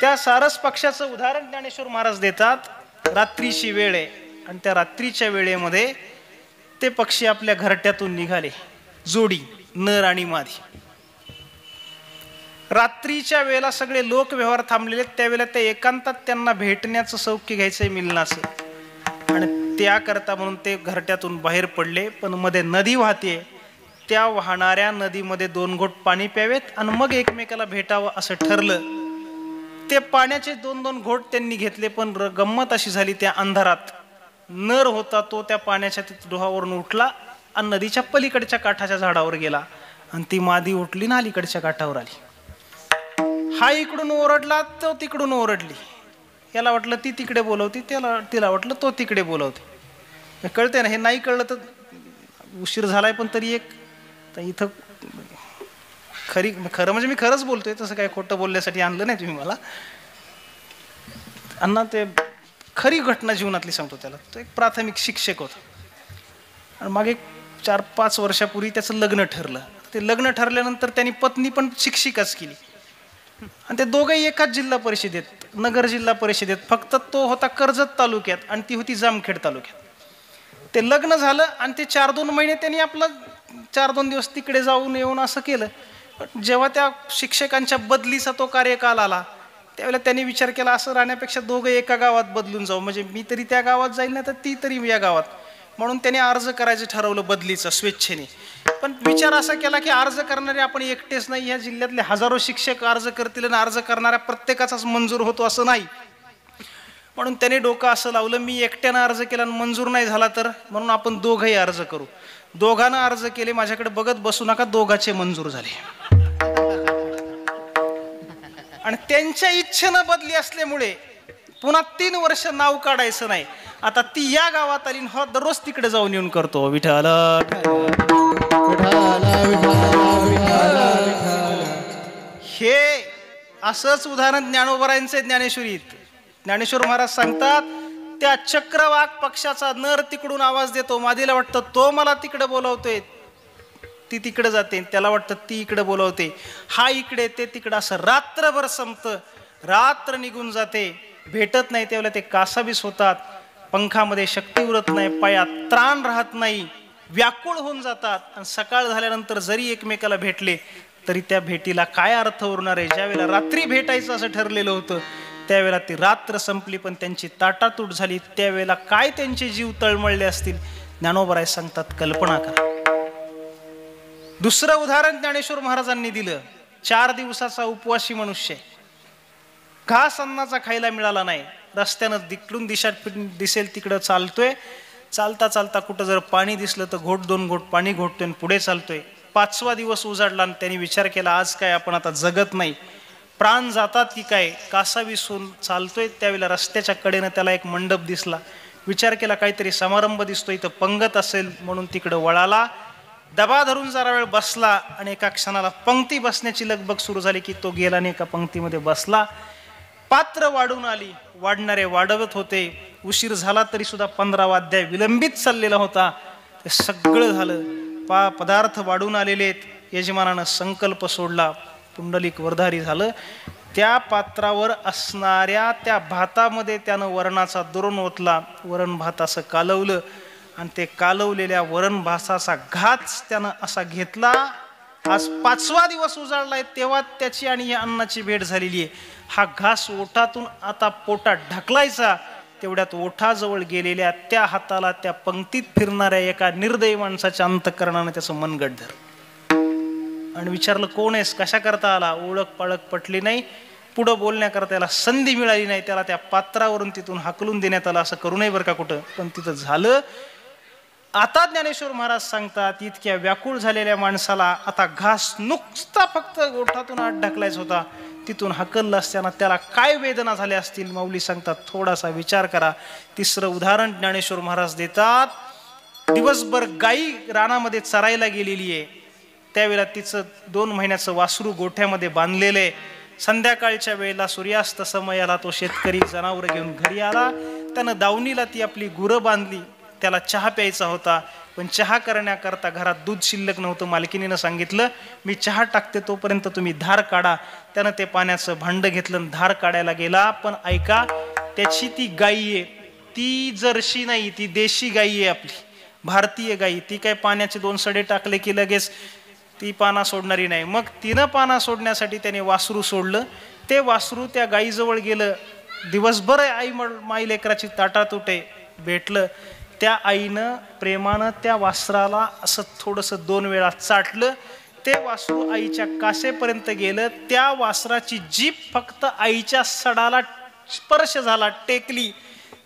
त्या सारस पक्षाचं उदाहरण ज्ञानेश्वर महाराज देतात. रात्रीची वेळ आहे आणि त्या रात्रीच्या वेळेमध्ये ते पक्षी आपल्या घरट्यातून निघाले, जोडी नर आणि मादी. रात्रीच्या वेळेला सगळे लोक व्यवहार थांबलेले, त्यावेळेला त्या एकांतात त्यांना भेटण्याचं सौख्य घ्यायचंय मिलनाचं. आणि त्याकरता म्हणून ते घरट्यातून बाहेर पडले. पण मध्ये नदी वाहते, त्या वाहणाऱ्या नदीमध्ये 2 घोट पाणी प्यावेत आणि मग एकमेकाला भेटावं असं ठरलं. ते पाण्याचे 2-2 घोट त्यांनी घेतले. पण गंमत अशी झाली, त्या अंधारात नर होता तो त्या पाण्याच्या डोहावरून उठला आणि नदीच्या पलीकडच्या काठाच्या झाडावर गेला आणि ती मादी उठली ना अलीकडच्या काठावर आली. हा इकडून ओरडला, तो तिकडून ओरडली. याला वाटलं ती तिकडे बोलवती, तिला वाटलं तो तिकडे बोलवते. कळते ना, हे नाही कळलं तर उशीर झालाय. पण तरी एक तर इथं खरं म्हणजे मी खरंच बोलतोय, तसं काय खोटं बोलण्यासाठी आणलं नाही तुम्ही मला. अण्णा ते खरी घटना जीवनातली सांगतो. त्याला तो एक प्राथमिक शिक्षक होता आणि मागे 4-5 वर्षापूर्वी त्याचं लग्न ठरलं. ते लग्न ठरल्यानंतर त्यांनी पत्नी पण शिक्षिकाच केली आणि ते दोघंही एकाच जिल्हा परिषदेत, नगर जिल्हा परिषदेत. फक्त तो होता कर्जत तालुक्यात आणि ती होती जामखेड तालुक्यात. ते लग्न झालं आणि ते 4-2 महिने त्यांनी आपलं 4-2 दिवस तिकडे जाऊन येऊन असं केलं. जेव्हा त्या शिक्षकांच्या बदलीचा तो कार्यकाल आला, त्यावेळेला त्यांनी विचार केला असं राहण्यापेक्षा दोघं एका गावात बदलून जाऊ, म्हणजे मी तरी त्या गावात जाईल ना तर ती तरी या गावात. म्हणून त्यांनी अर्ज करायचं ठरवलं बदलीचं स्वेच्छेने. पण विचार असा केला की अर्ज करणारे आपण एकटेच नाही, ह्या जिल्ह्यातले हजारो शिक्षक अर्ज करतील आणि अर्ज करणाऱ्या प्रत्येकाचाच मंजूर होतो असं नाही. म्हणून त्याने डोकं असं लावलं, मी एकट्यानं अर्ज केला आणि मंजूर नाही झाला तर, म्हणून आपण दोघंही अर्ज करू. दोघांना अर्ज केले, माझ्याकडे बघत बसू नका, दोघाचे मंजूर झाले. आणि त्यांच्या इच्छेनं बदली असल्यामुळे पुन्हा 3 वर्ष नाव काढायचं नाही. आता ती या गावात आली, हो दररोज तिकडे जाऊन येऊन करतो विठ्ठल. हे असंच उदाहरण ज्ञानोबरायांचे ज्ञानेश्वरीत. ज्ञानेश्वर महाराज सांगतात, त्या चक्रवाक पक्षाचा नर तिकडून आवाज देतो, मादीला वाटतं तो मला तिकडे बोलवतोय, ती तिकडे जाते. त्याला वाटतं ती इकडे बोलवते, हा इकडे ते तिकडं. असं रात्रभर संपतं, रात्र निघून जाते, भेटत नाही. त्यावेळेला ते कासावीस होतात, पंखामध्ये शक्ती उरत नाही, पायात त्राण राहत नाही, व्याकुळ होऊन जातात. आणि सकाळ झाल्यानंतर जरी एकमेकाला भेटले तरी त्या भेटीला काय अर्थ उरणार आहे. ज्यावेळेला रात्री भेटायचं असं ठरलेलं होतं, त्यावेळेला ती रात्र संपली पण त्यांची ताटातूट झाली. त्यावेळेला काय त्यांचे जीव तळमळले असतील, ज्ञानोबराय सांगतात, कल्पना करा. दुसरं उदाहरण ज्ञानेश्वर महाराजांनी दिलं. 4 दिवसाचा उपवासी मनुष्य, घास अन्नाचा खायला मिळाला नाही, रस्त्यानं तिकडून दिसेल तिकडं चालतोय. चालता चालता कुठं जर पाणी दिसलं तर घोट 2 घोट पाणी घोटतोय आणि पुढे चालतोय. 5वा दिवस उजाडला आणि त्यांनी विचार केला, आज काय आपण आता जगत नाही, प्राण जातात की काय. कासावीसून चालतोय, त्यावेळेला रस्त्याच्या कडेनं त्याला एक मंडप दिसला. विचार केला काहीतरी समारंभ दिसतोय, इथं पंगत असेल, म्हणून तिकडं वळाला. डबा धरून जरा वेळ बसला आणि एका क्षणाला पंक्ती बसण्याची लगबग सुरू झाली की तो गेला आणि एका पंक्तीमध्ये बसला. पात्र वाढून आली, वाढणारे वाढवत होते. उशीर झाला तरी सुद्धा 15वा अध्याय विलंबित चाललेला होता. ते सगळं झालं, पदार्थ वाढून आलेले आहेत. यजमानानं संकल्प सोडला, पुंडलिक वरधारी झालं. त्या पात्रावर असणाऱ्या त्या भातामध्ये त्यानं वरणाचा दुरण ओतला, वरण भात असं कालवलं आणि ते कालवलेल्या वरण भाताचा घास त्यानं असा घेतला. आज 5वा दिवस उजाडलाय तेव्हा त्याची आणि या अन्नाची भेट झालेली आहे. हा घास ओठातून आता पोटात ढकलायचा, तेवढ्यात ओठाजवळ गेलेल्या त्या हाताला त्या पंक्तीत फिरणाऱ्या एका निर्दयी माणसाच्या अंतःकरणानं त्याचं मनगट धरलं आणि विचारलं, कोण आहेस, कशा करता आला. ओळख पाळख पटली नाही. पुढं बोलण्याकरता त्याला संधी मिळाली नाही, त्याला त्या पात्रावरून तिथून हाकलून देण्यात आलं. असं करू नये बरं का कुठं, पण तिथं झालं. आता ज्ञानेश्वर महाराज सांगतात, इतक्या व्याकुळ झालेल्या माणसाला आता घास नुसता फक्त गोठातून आत ढकलायचा होता, तिथून हकललं असताना त्याला काय वेदना झाल्या असतील. माऊली सांगतात थोडासा विचार करा. तिसरं उदाहरण ज्ञानेश्वर महाराज देतात. दिवसभर गाई रानामध्ये चरायला गेलेली आहे, त्यावेळेला तिचं 2 महिन्याचं वासरू गोठ्यामध्ये बांधलेलं आहे. संध्याकाळच्या वेळेला सूर्यास्त समयाला तो शेतकरी जनावर घेऊन घरी आला. त्यानं दावणीला ती आपली गुरं बांधली. त्याला चहा प्यायचा होता, पण चहा करण्याकरता घरात दूध शिल्लक नव्हतं. मालकिनीनं सांगितलं मी चहा टाकते तोपर्यंत तुम्ही धार काढा. त्यानं ते पाण्याचं भांडं घेतलं, धार काढायला गेला. पण ऐका, त्याची ती गाई आहे, ती जर्सी नाही, ती देशी गाई आहे, आपली भारतीय गाई. ती काय पाण्याचे 2 सडे टाकले की लगेच ती पाना सोडणारी नाही. मग तिनं पाना सोडण्यासाठी त्याने वासरू सोडलं. ते वासरू त्या गाईजवळ गेलं. दिवसभर आई माई लेकराची ताटातुटे भेटलं. त्या आईनं प्रेमानं त्या वासराला असं थोडंसं 2 वेळा चाटलं. ते वासरू आईच्या कासेपर्यंत गेलं. त्या वासराची जीभ फक्त आईच्या सडाला स्पर्श झाला, टेकली.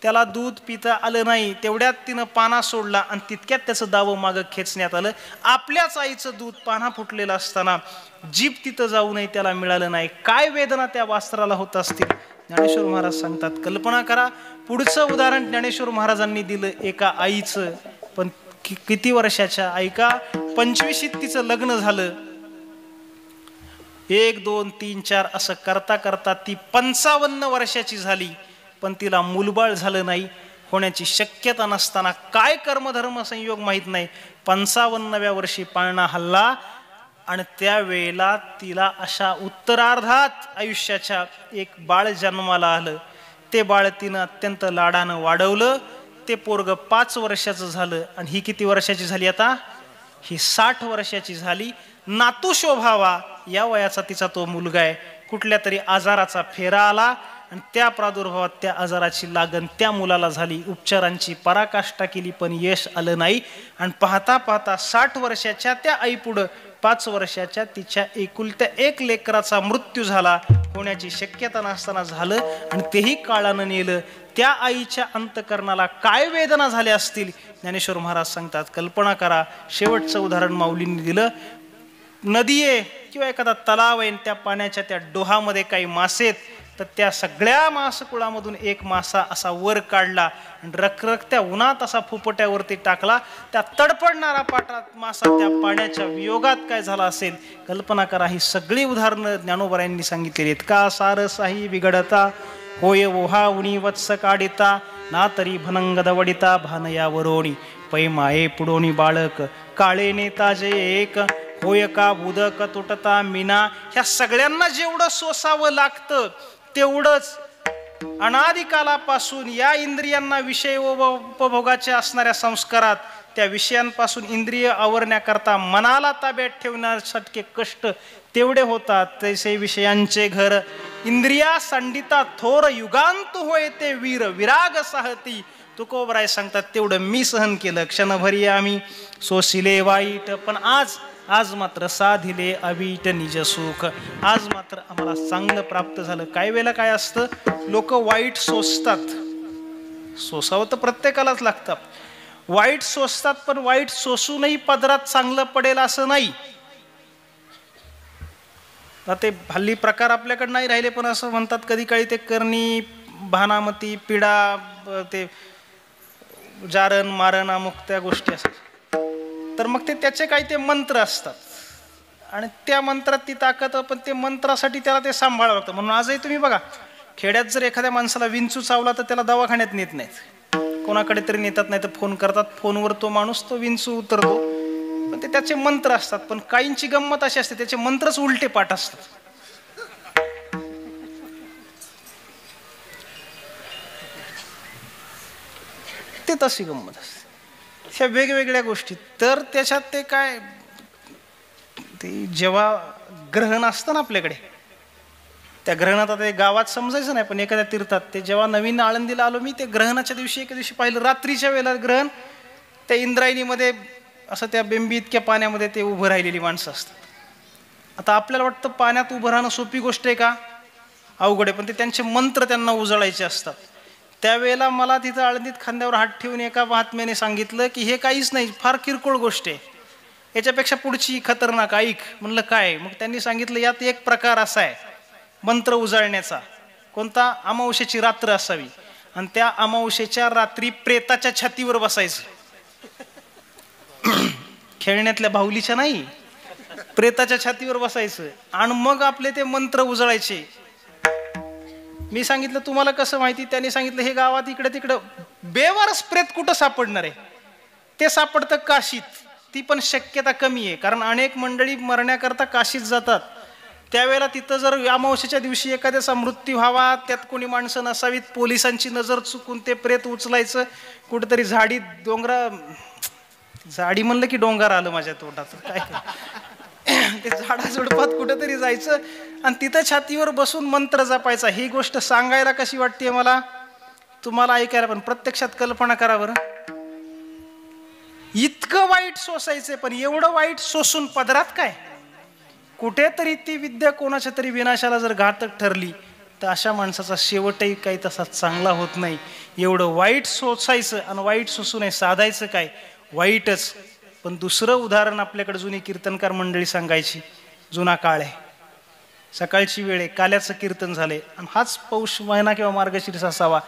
त्याला दूध पिता आलं नाही. तेवढ्यात तिनं पाना सोडला आणि तितक्यात त्याचं दावं मागं खेचण्यात आलं. आपल्याच आईचं दूध पाना फुटलेलं असताना जीभ तिथं जाऊ नये त्याला मिळालं नाही. काय वेदना त्या वासराला होत असतील. ज्ञानेश्वर महाराज सांगतात, कल्पना करा. पुढचं उदाहरण ज्ञानेश्वर महाराजांनी दिलं एका आईचं, पण किती वर्षाच्या. ऐका, 25शीत तिचं लग्न झालं. 1 2 3 4 असं करता करता ती 55 वर्षाची झाली, पण तिला मूलबाळ झालं नाही. होण्याची शक्यता नसताना काय कर्मधर्म संयोग माहीत नाही, 55व्या वर्षी पाळणा हल्ला. आणि त्यावेळेला तिला अशा उत्तरार्धात आयुष्याच्या एक बाळ जन्माला आलं. ते बाळ तिनं अत्यंत लाडानं वाढवलं. ते पोरग 5 वर्षाचं झालं. आणि ही किती वर्षाची झाली आता, ही 60 वर्षाची झाली. नातू शोभावा या वयाचा तिचा तो मुलगा आहे. कुठल्या तरी आजाराचा फेरा आला आणि त्या प्रादुर्भावात त्या आजाराची लागण त्या मुलाला झाली. उपचारांची पराकाष्ठा केली पण यश आलं नाही. आणि पाहता पाहता 60 वर्षाच्या त्या आईपुढं 5 वर्षाच्या तिच्या एकुलत्या 1 लेकराचा मृत्यू झाला. होण्याची शक्यता नसताना झालं आणि तेही काळानं नेलं. त्या आईच्या अंतकरणाला काय वेदना झाल्या असतील. ज्ञानेश्वर महाराज सांगतात, कल्पना करा. शेवटचं उदाहरण माऊलींनी दिलं. नदी आहे किंवा एखादा तलाव आहे, त्या पाण्याच्या त्या डोहामध्ये काही मासे आहेत, तर त्या सगळ्या मासकुळामधून एक मासा असा वर काढला आणि रखरखत्या उन्हात असा फुफट्यावरती टाकला. त्या तडपडणारा पाटात मासा त्या पाण्याच्या वियोगात काय झाला असेल. कल्पना करा. ही सगळी उदाहरणं ज्ञानोबरायांनी सांगितलेली आहेत. का सारसाही बिघडता होय ओहा उणी वत्स काढिता ना तरी भनंगद वडिता भानयावरोणी पै माये पुडोणी बाळक काळे नेताजे एक होय का बुदक तुटता मीना. ह्या सगळ्यांना जेवढं सोसावं लागतं तेवढंच अनादिकालापासून या इंद्रियांना विषय उपभोगाच्या असणाऱ्या संस्कारात त्या विषयांपासून इंद्रिय आवरण्याकरता मनाला ताब्यात ठेवण्यासाठी कष्ट तेवढे होतात. तैसे विषयांचे घर इंद्रिया संडिता थोर युगांत होय ते वीर विराग साहती. तुकोबराय सांगतात, तेवढं मी सहन केलं. क्षणभरी आम्ही सोसिले वाईट, पण आज मात्र साधिले अवीट निज सुख. आज मात्र आम्हाला चांगलं प्राप्त झालं. काही वेळेला काय असतं, लोक वाईट सोसतात. सोसावं तर प्रत्येकालाच लागतं. वाईट सोसतात, पण वाईट सोसूनही पदरात चांगलं पडेल असं नाही. ते हल्ली प्रकार आपल्याकडे नाही राहिले, पण असं म्हणतात कधी काळी ते करणी भानामती पिढा, ते जारण मारण अमुक त्या गोष्टी असतात. तर मग ते त्याचे काही ते मंत्र असतात आणि त्या मंत्रात ती ताकद, पण ते मंत्रासाठी त्याला ते सांभाळावं लागतं. म्हणून आजही तुम्ही बघा, खेड्यात जर एखाद्या माणसाला विंचू चावला तर त्याला दवाखान्यात नेत नाहीत, कोणाकडे तरी नेतात, नाही तर फोन करतात. फोनवर तो माणूस तो विंचू उतरतो. पण ते त्याचे मंत्र असतात. पण काहींची गंमत अशी असते, त्याचे मंत्रच उलटे पाठ असतात. ते तशी गंमत असते. ह्या वेगवेगळ्या गोष्टी. तर त्याच्यात ते काय, ते जेव्हा ग्रहण असतं ना आपल्याकडे, त्या ग्रहणात आता गावात समजायचं नाही, पण एखाद्या तीर्थात ते जेव्हा नवीन आळंदीला आलो मी, ते ग्रहणाच्या दिवशी एका दिवशी पाहिलं, रात्रीच्या वेळेला ग्रहण. त्या इंद्रायणीमध्ये असं त्या बेंबी इतक्या पाण्यामध्ये ते उभं राहिलेली माणसं असतात. आता आपल्याला वाटतं पाण्यात उभं राहणं सोपी गोष्ट आहे का? अवघड आहे. पण ते त्यांचे मंत्र त्यांना उजळायचे असतात. त्यावेळेला मला तिथं आळंदीत खांद्यावर हात ठेवून एका महात्म्याने सांगितलं की हे काहीच नाही, फार किरकोळ गोष्ट आहे, याच्यापेक्षा पुढची खतरनाक, ऐक. म्हणलं काय? मग त्यांनी सांगितलं यात एक प्रकार असा आहे मंत्र उजळण्याचा. कोणता? अमावस्येची रात्र असावी आणि त्या अमावस्येच्या रात्री प्रेताच्या छातीवर बसायचं. खेळण्यातल्या बाहुलीच्या नाही, प्रेताच्या छातीवर बसायचं आणि मग आपले ते मंत्र उजळायचे. मी सांगितलं तुम्हाला कसं माहिती? त्यांनी सांगितलं हे गावात इकडे तिकडं बेवारस प्रेत कुठं सापडणार आहे? ते सापडतं काशीत. ती पण शक्यता कमी आहे, कारण अनेक मंडळी मरण्याकरता काशीत जातात. त्यावेळेला तिथं जर अमावस्येच्या दिवशी एखाद्याचा मृत्यू व्हावा, त्यात कोणी माणसं नसावीत, पोलिसांची नजर चुकून ते प्रेत उचलायचं कुठेतरी झाडी डोंगरा, झाडी म्हणलं की डोंगर आलं माझ्या तोंडात, काय ते झाडाझुडपात कुठेतरी जायचं आणि तिथं छातीवर बसून मंत्र जपायचा. ही गोष्ट सांगायला कशी वाटते मला, तुम्हाला ऐकायला, पण प्रत्यक्षात कल्पना करा बरं. इतकं वाईट सोसायचं, पण एवढं वाईट सोसून पदरात काय? कुठेतरी ती विद्या कोणाच्या तरी विनाशाला जर घातक ठरली तर अशा माणसाचा शेवटही काही तसा चांगला होत नाही. एवढं वाईट सोसायचं आणि वाईट सोसून साधायचं काय? वाईटच. पण दुसरं उदाहरण आपल्याकडे जुनी कीर्तनकार मंडळी सांगायची. जुना काळ आहे, सकाळची वेळ आहे, काल्याचं कीर्तन झाले आणि हाच पौष महिना किंवा मार्गशीर्ष असावा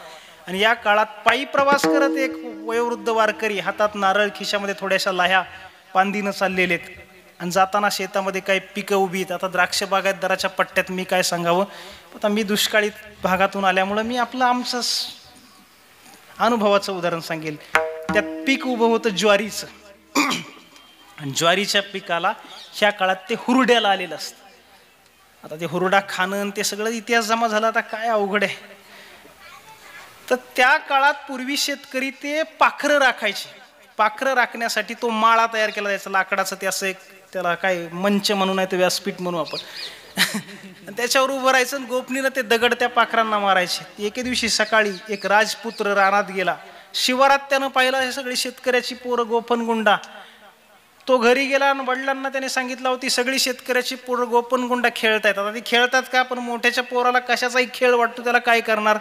आणि या काळात पायी प्रवास करत एक वयोवृद्ध वारकरी, हातात नारळ, खिशामध्ये थोड्याशा लाह्या पांदीनं चाललेले आहेत आणि जाताना शेतामध्ये काही पिकं उभी आहेत. आता द्राक्ष बागायतदाराच्या पट्ट्यात मी काय सांगावं, आता मी दुष्काळी भागातून आल्यामुळं मी आपलं आमचं अनुभवाचं उदाहरण सांगेल. त्यात पीक उभं होतं ज्वारीचं आणि ज्वारीच्या पिकाला ह्या काळात ते हुरड्याला आलेलं असतं. आता ते हुरडा खाणं ते सगळं इतिहास जमा झाला, आता काय अवघड आहे. तर त्या काळात पूर्वी शेतकरी ते पाखरं राखायचे. पाखरं राखण्यासाठी तो माळा तयार केला जायचा लाकडाचं, ते असं एक त्याला काय मंच म्हणून आहे, ते व्यासपीठ म्हणू आपण. त्याच्यावर उभं राहायचं आणि गोपनीनं ते दगड त्या पाखरांना मारायचे. एके दिवशी सकाळी एक राजपुत्र रानात गेला. शिवारात त्यानं पाहिला हे सगळी शेतकऱ्याची पोरं गोफणगुंडा. तो घरी गेला आणि वडिलांना त्याने सांगितलं होती सगळी शेतकऱ्याची पोरं गोफणगुंडा खेळतायत. आता ती खेळतात का? पण मोठ्याच्या पोराला कशाचाही खेळ वाटतो, त्याला काय करणार?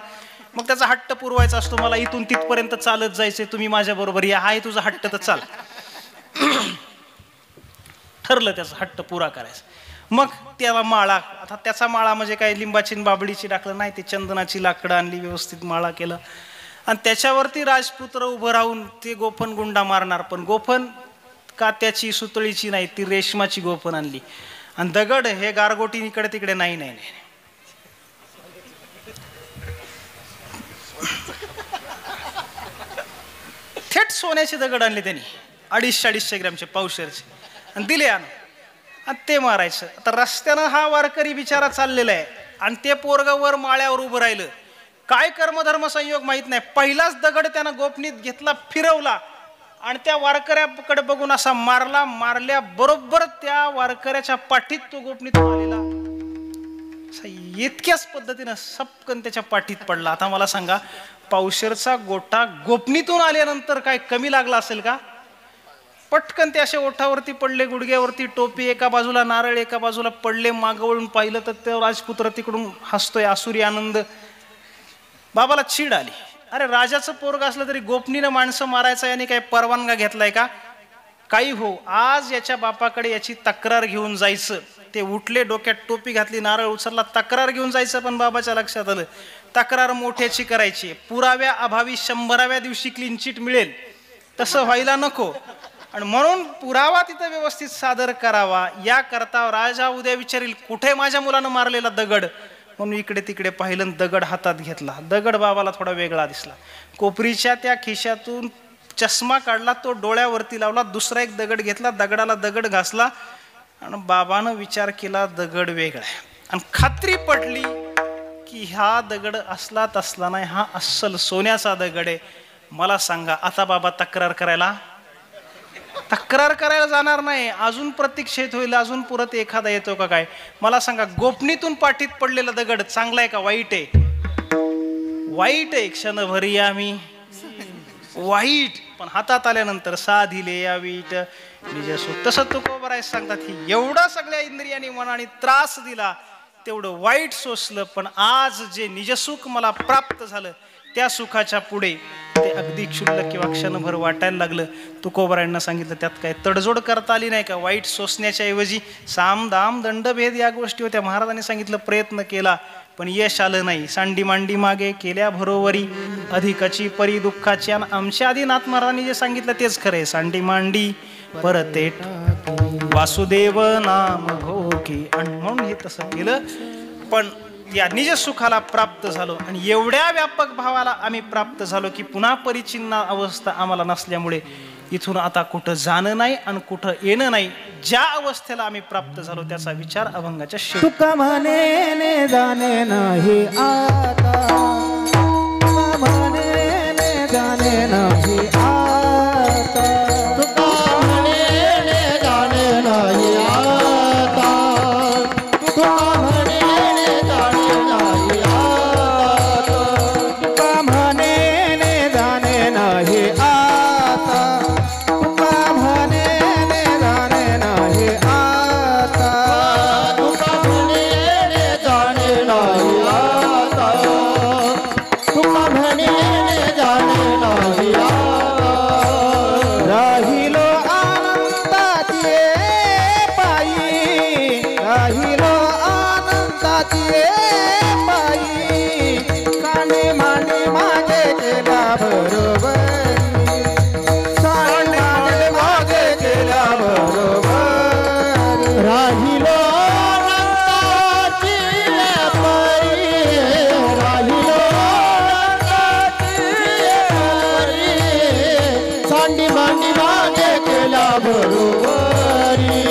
मग त्याचा हट्ट पुरवायचा असतो, मला इथून तिथपर्यंत चालत जायचंय, तुम्ही माझ्या बरोबर या. हाय तुझा हट्ट तर चाल. ठरलं त्याचा हट्ट पुरा करायचा. मग त्याला माळा, आता त्याचा माळा म्हणजे काय लिंबाची बाबडीची टाकलं नाही, ते चंदनाची लाकडं आणली, व्यवस्थित माळा केला आणि त्याच्यावरती राजपुत्र उभं राहून ते गोफण गुंडा मारणार. पण गोफण कात्याची सुतळीची नाही, ती रेशमाची गोफण आणली आणि दगड हे गारगोटी इकडे तिकडे नाही नाही नाही, थेट सोन्याचे दगड आणले त्यांनी, 250-250 ग्रॅमचे, पावशेरचे, आणि दिले आणि ते मारायचं. आता रस्त्यानं हा वारकरी बिचारा चाललेला आहे आणि ते पोरगं वर माळ्यावर उभं राहिलं. काय कर्मधर्म संयोग माहित नाही, पहिलाच दगड त्यानं गोपनीत घेतला, फिरवला आणि त्या वारकऱ्याकडे बघून असा मारला. मारल्या बरोबर त्या वारकऱ्याच्या पाठीत तो गोपनीत आलेला इतक्याच पद्धतीनं सपकन त्याच्या पाठीत पडला. आता मला सांगा, पावशेरचा गोटा गोपनीतून आल्यानंतर काय कमी लागला असेल का? पटकन ते असे ओठावरती पडले, गुडघ्यावरती टोपी, एका बाजूला नारळ, एका बाजूला पडले. मागं वळून पाहिलं तर ते राजपुत्र तिकडून हसतोय, आसुरी आनंद. बाबाला चीड आली. अरे राजाचं पोरग असलं तरी गोपनीनं माणसं मारायचं याने काय परवानगा घेतलाय का? काही हो, आज याच्या बापाकडे याची तक्रार घेऊन जायचं. ते उठले, डोक्यात टोपी घातली, नारळ उचलला, तक्रार घेऊन जायचं. पण बाबाच्या लक्षात आलं तक्रार मोठ्याची करायची, पुराव्या अभावी 100व्या दिवशी क्लीन चिट मिळेल, तसं व्हायला नको. आणि म्हणून पुरावा तिथं व्यवस्थित सादर करावा. या करता राजा उद्या विचारील कुठे माझ्या मुलानं मारलेला दगड, म्हणून इकडे तिकडे पाहिलं, दगड हातात घेतला. दगड बाबाला थोडा वेगळा दिसला. कोपरीच्या त्या खिशातून चष्मा काढला, तो डोळ्यावरती लावला. दुसरा एक दगड घेतला, दगडाला दगड घासला आणि बाबानं विचार केला दगड वेगळा आहे. आणि खात्री पडली की हा दगड असला तसला नाही, हा अस्सल सोन्याचा दगड आहे. मला सांगा, आता बाबा तक्रार करायला जाणार नाही, अजून प्रतीक्षेत होईल, अजून परत एखादा येतो का काय? मला सांगा, गोपनीतून पाठीत पडलेला दगड चांगला आहे का वाईट आहे? वाईट आहे. क्षणभरी आम्ही वाईट, पण हातात आल्यानंतर साधिले या वीट निज. तसं तुकोबराय सांगतात, ही एवढा सगळ्या इंद्रियांनी मनाने त्रास दिला, तेवढं वाईट सोसलं, पण आज जे निजसुख मला प्राप्त झालं त्या सुखाच्या पुढे ते अगदी क्षुल्लक किंवा क्षणभर वाटायला लागलं. तुकोबारायांना सांगितलं त्यात काय तडजोड करता आली नाही का? वाईट सोसण्याच्या ऐवजी साम दाम दंडभेद या गोष्टी होत्या. महाराजांनी सांगितलं प्रयत्न केला पण यश आलं नाही. सांडी मांडी मागे केल्या भरोवरी अधिकाची परी दुःखाची. आणि आमच्या आधी नाथ महाराजांनी जे सांगितलं तेच खरंय. सांडी मांडी परतेट वासुदेव नाम घोकी. आणि म्हणून हे तसं केलं. पण या निज सुखाला प्राप्त झालो आणि एवढ्या व्यापक भावाला आम्ही प्राप्त झालो की पुन्हा परिचिन्न अवस्था आम्हाला नसल्यामुळे इथून आता कुठं जाणं नाही आणि कुठं येणं नाही. ज्या अवस्थेला आम्ही प्राप्त झालो त्याचा विचार अभंगाच्या शेवटी. तुका म्हणे जाणे नाही आता, तुका म्हणे जाणे नाही आता, तुका म्हणे जाणे नाही आता, तुका म्हणे जाणे नाही आता, तुका म्हणे जाणे नाही आता, तुका म्हणे जाणे नाही आता, तुका म्हणे जाणे नाही आता, तुका म्हणे जाणे नाही आता. राहिलो आनंदाची पायी, राहिलो आनंदाची पायी, काने माने मागे केला बरोबरी, काने माने मागे केला बरोबरी. राहिलो आनंदाची पायी, राहिलो आनंदाची पायी, सांडी मांडी मागे केला बरोबरी,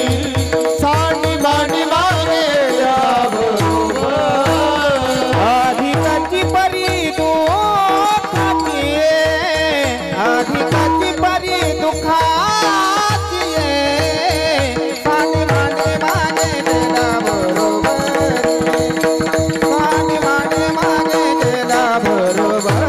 सांडी मांडी मागे केला बरोबरी. अधिकाची परी दुःखाची, अधिकाची परी दुःखाची, सांडी मांडी मागे केला बरोबरी, सांडी मांडी मागे केला बरोबरी.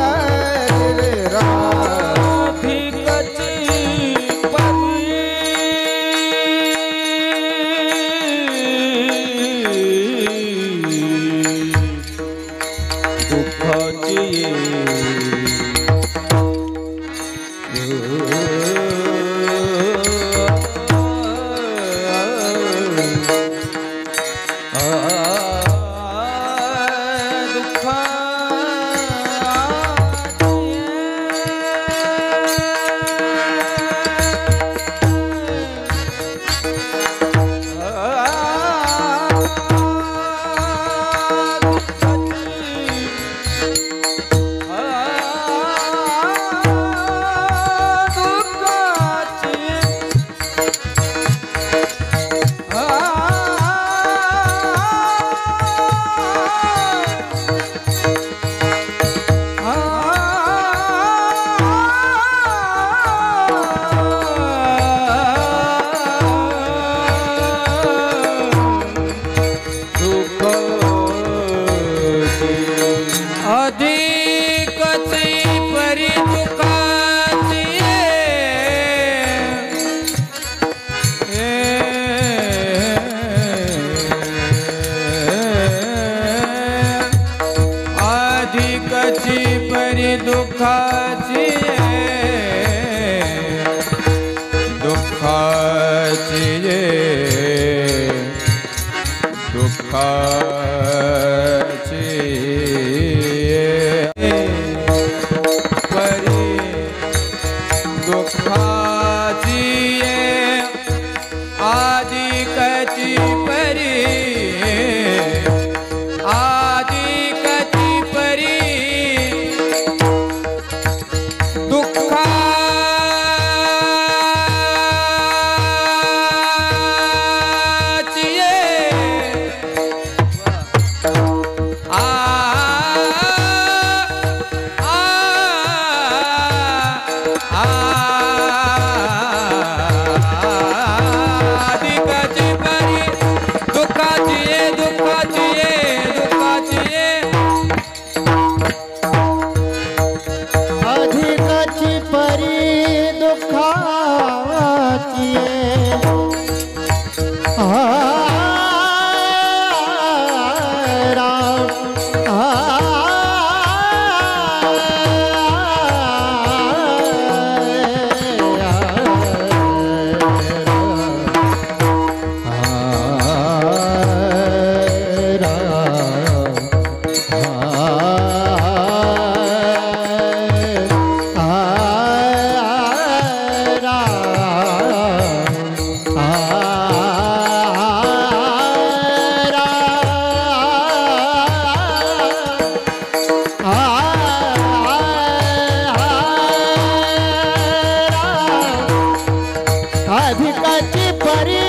अधिकाची परी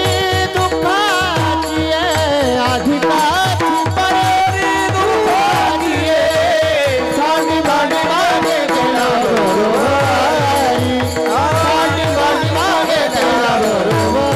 दुःखाची अधिकाची परी दुःखाची साडी मागे मागे गेला बरोबरी साडी मागे मागे गेला बरोबरी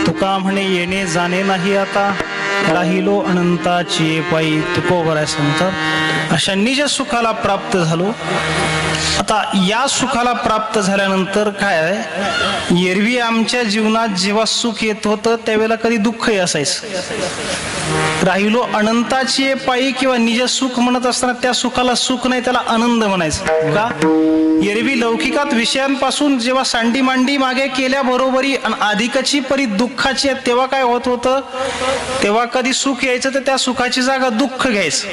तुका म्हणे येणे जाणे नाही आता, राहिलो अनंताची पायी. तुकोबराय सांगतात अशा निज सुखाला प्राप्त झालो. आता या सुखाला प्राप्त झाल्यानंतर काय आहे, एरवी आमच्या जीवनात जेव्हा सुख येत होतं त्यावेळेला कधी दुःखही असायचं. राहिलो अनंताची पायी किंवा निज सुख म्हणत असताना त्या सुखाला सुख नाही, त्याला आनंद म्हणायचं. का? एरवी लौकिकात विषयांपासून जेव्हा सांडी मांडी मागे केल्या बरोबरी आणि अधिकाची परी दुःखाची तेव्हा काय होत होतं, तेव्हा कधी सुख यायचं तर त्या सुखाची जागा दुःख घ्यायचं.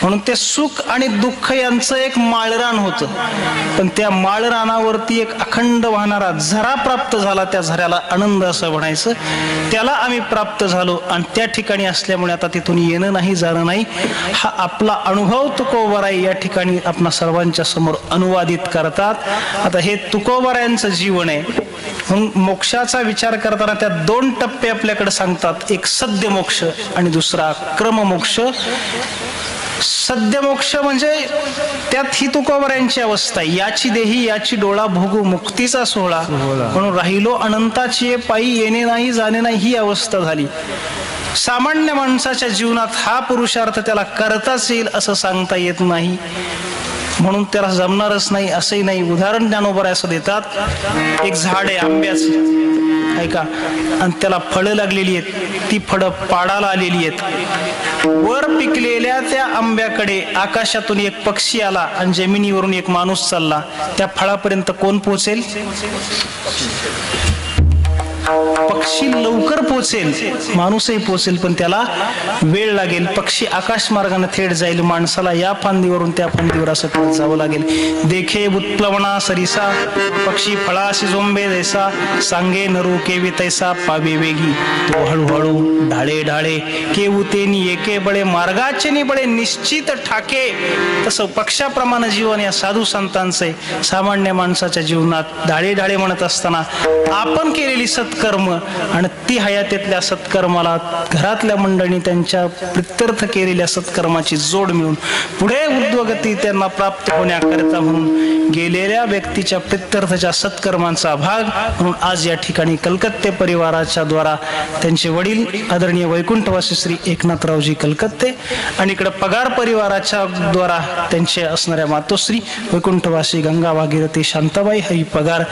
म्हणून ते सुख आणि दुःख यांचं एक माळरान होतं. पण त्या माळरानावरती एक अखंड वाहणारा झरा प्राप्त झाला, त्या झऱ्याला आनंद असं म्हणायचं. त्याला आम्ही प्राप्त झालो आणि त्या ठिकाणी असल्यामुळे आता तिथून येणं नाही जाणं नाही. हा आपला अनुभव तुकोबाराय या ठिकाणी आपणा सर्वांच्या समोर अनुवादित करतात. आता हे तुकोबारायांचं जीवन आहे. म्हणून मोक्षाचा विचार करताना त्या दोन टप्पे आपल्याकडे सांगतात, एक सद्य मोक्ष आणि दुसरा क्रममोक्ष. सद्यमोक्ष म्हणजे त्यात ही तुकोबारायांची अवस्था आहे, याची देही याची डोळा भोगू मुक्तीचा सोहळा. म्हणून राहिलो अनंताची पायी येणे नाही जाणे नाही ही अवस्था झाली. सामान्य माणसाच्या जीवनात हा पुरुषार्थ त्याला करताच येईल असं सांगता येत नाही, म्हणून त्याला जमणारच नाही असंही नाही. उदाहरण ज्ञानोबराय असं देतात, एक झाड आहे आंब्याचं, ऐका, आणि त्याला फळं लागलेली आहेत. ती फळं पाडाला आलेली आहेत. वर पिकलेल्या त्या आंब्याकडे आकाशातून एक पक्षी आला आणि जमिनीवरून एक माणूस चालला. त्या फळापर्यंत कोण पोहोचेल? पक्षी लवकर पोहोचेल, माणूसही पोहोचेल, पण त्याला वेळ लागेल. पक्षी आकाश मार्गाने थेट जाईल, माणसाला या फांदीवरून त्या फांदीवर असं करत जावं लागेल. देखे उत्प्लवना सरिसा पक्षी फळाशी जोंबे जैसा, सांगे नरू केवी तैसा पावे वेगी. तो हळूहळू ढाळे ढाळे केवुतेनी एके बळे मार्गाचे नि बळे निश्चित ठाके. तसं पक्षाप्रमाणे जीवन या साधू संतांचे सामान्य माणसाच्या जीवनात ढाळे ढाळे म्हणत असताना आपण केलेली सत्कर्म आणि ती हयातीतल्या सत्कर्माला घरातल्या मंडळींनी त्यांच्या प्रित्यर्थ केलेल्या सत्कर्माची जोड मिळून पुढे ऊर्ध्वगती त्यांना प्राप्त होण्याकरिता म्हणून गेलेल्या व्यक्तीच्या प्रित्यर्थाच्या सत्कर्मांचा भाग म्हणून आज या ठिकाणी कलकत्ते परिवाराच्या द्वारा त्यांचे वडील आदरणीय वैकुंठवासी श्री एकनाथरावजी कलकत्ते आणि इकडे पगार परिवाराच्या द्वारा त्यांचे असणाऱ्या मातोश्री वैकुंठवासी गंगा भागीरथी शांताबाई हरी पगार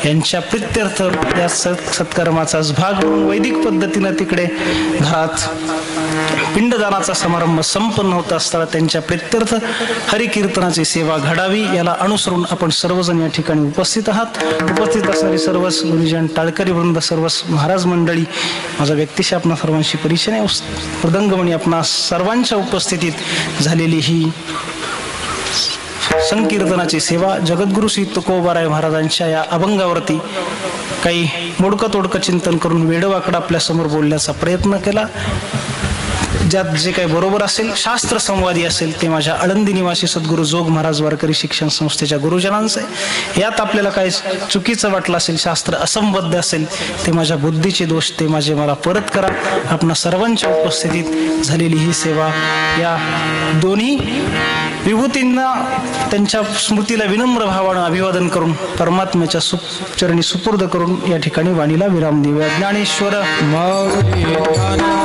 यांच्या प्रित्यर्थ या सत्कर्माचाच भाग म्हणून वैदिक पद्धतीने तिकडे घरात पिंडदानाचा समारंभ संपन्न होत असताना त्यांच्या प्रित्यर्थ हरिकीर्तनाची सेवा घडावी याला अनुसरून आपण सर्वजण या ठिकाणी उपस्थित आहात. उपस्थित असणारी सर्वच गुरुजन, टाळकरी वृंद, सर्वच महाराज मंडळी, माझा व्यक्तिशः आपणा सर्वांशी परिचय आहे. मृदंगमणी आपणा सर्वांच्या उपस्थितीत झालेली ही संकीर्तनाची सेवा जगद्गुरु श्री तुकोबाराय महाराजांच्या या अभंगावरती काही मोडकं तोडकं चिंतन करून वेडवाकडं आपल्यासमोर बोलण्याचा प्रयत्न केला. ज्यात जे काही बरोबर असेल, शास्त्र संवादी असेल, ते माझ्या आळंदी निवासी सद्गुरू जोग महाराज वारकरी शिक्षण संस्थेच्या गुरुजनांचे. यात आपल्याला काही चुकीचं वाटलं असेल, शास्त्र असंबद्ध असेल, ते माझ्या बुद्धीचे दोष, ते माझे मला परत करा. आपणा सर्वांच्या उपस्थितीत झालेली ही सेवा या दोन्ही विभूतींना त्यांच्या स्मृतीला विनम्र भावानं अभिवादन करून परमात्म्याच्या चरणी सुपूर्द करून या ठिकाणी वाणीला विराम देऊया. ज्ञानेश्वर माऊली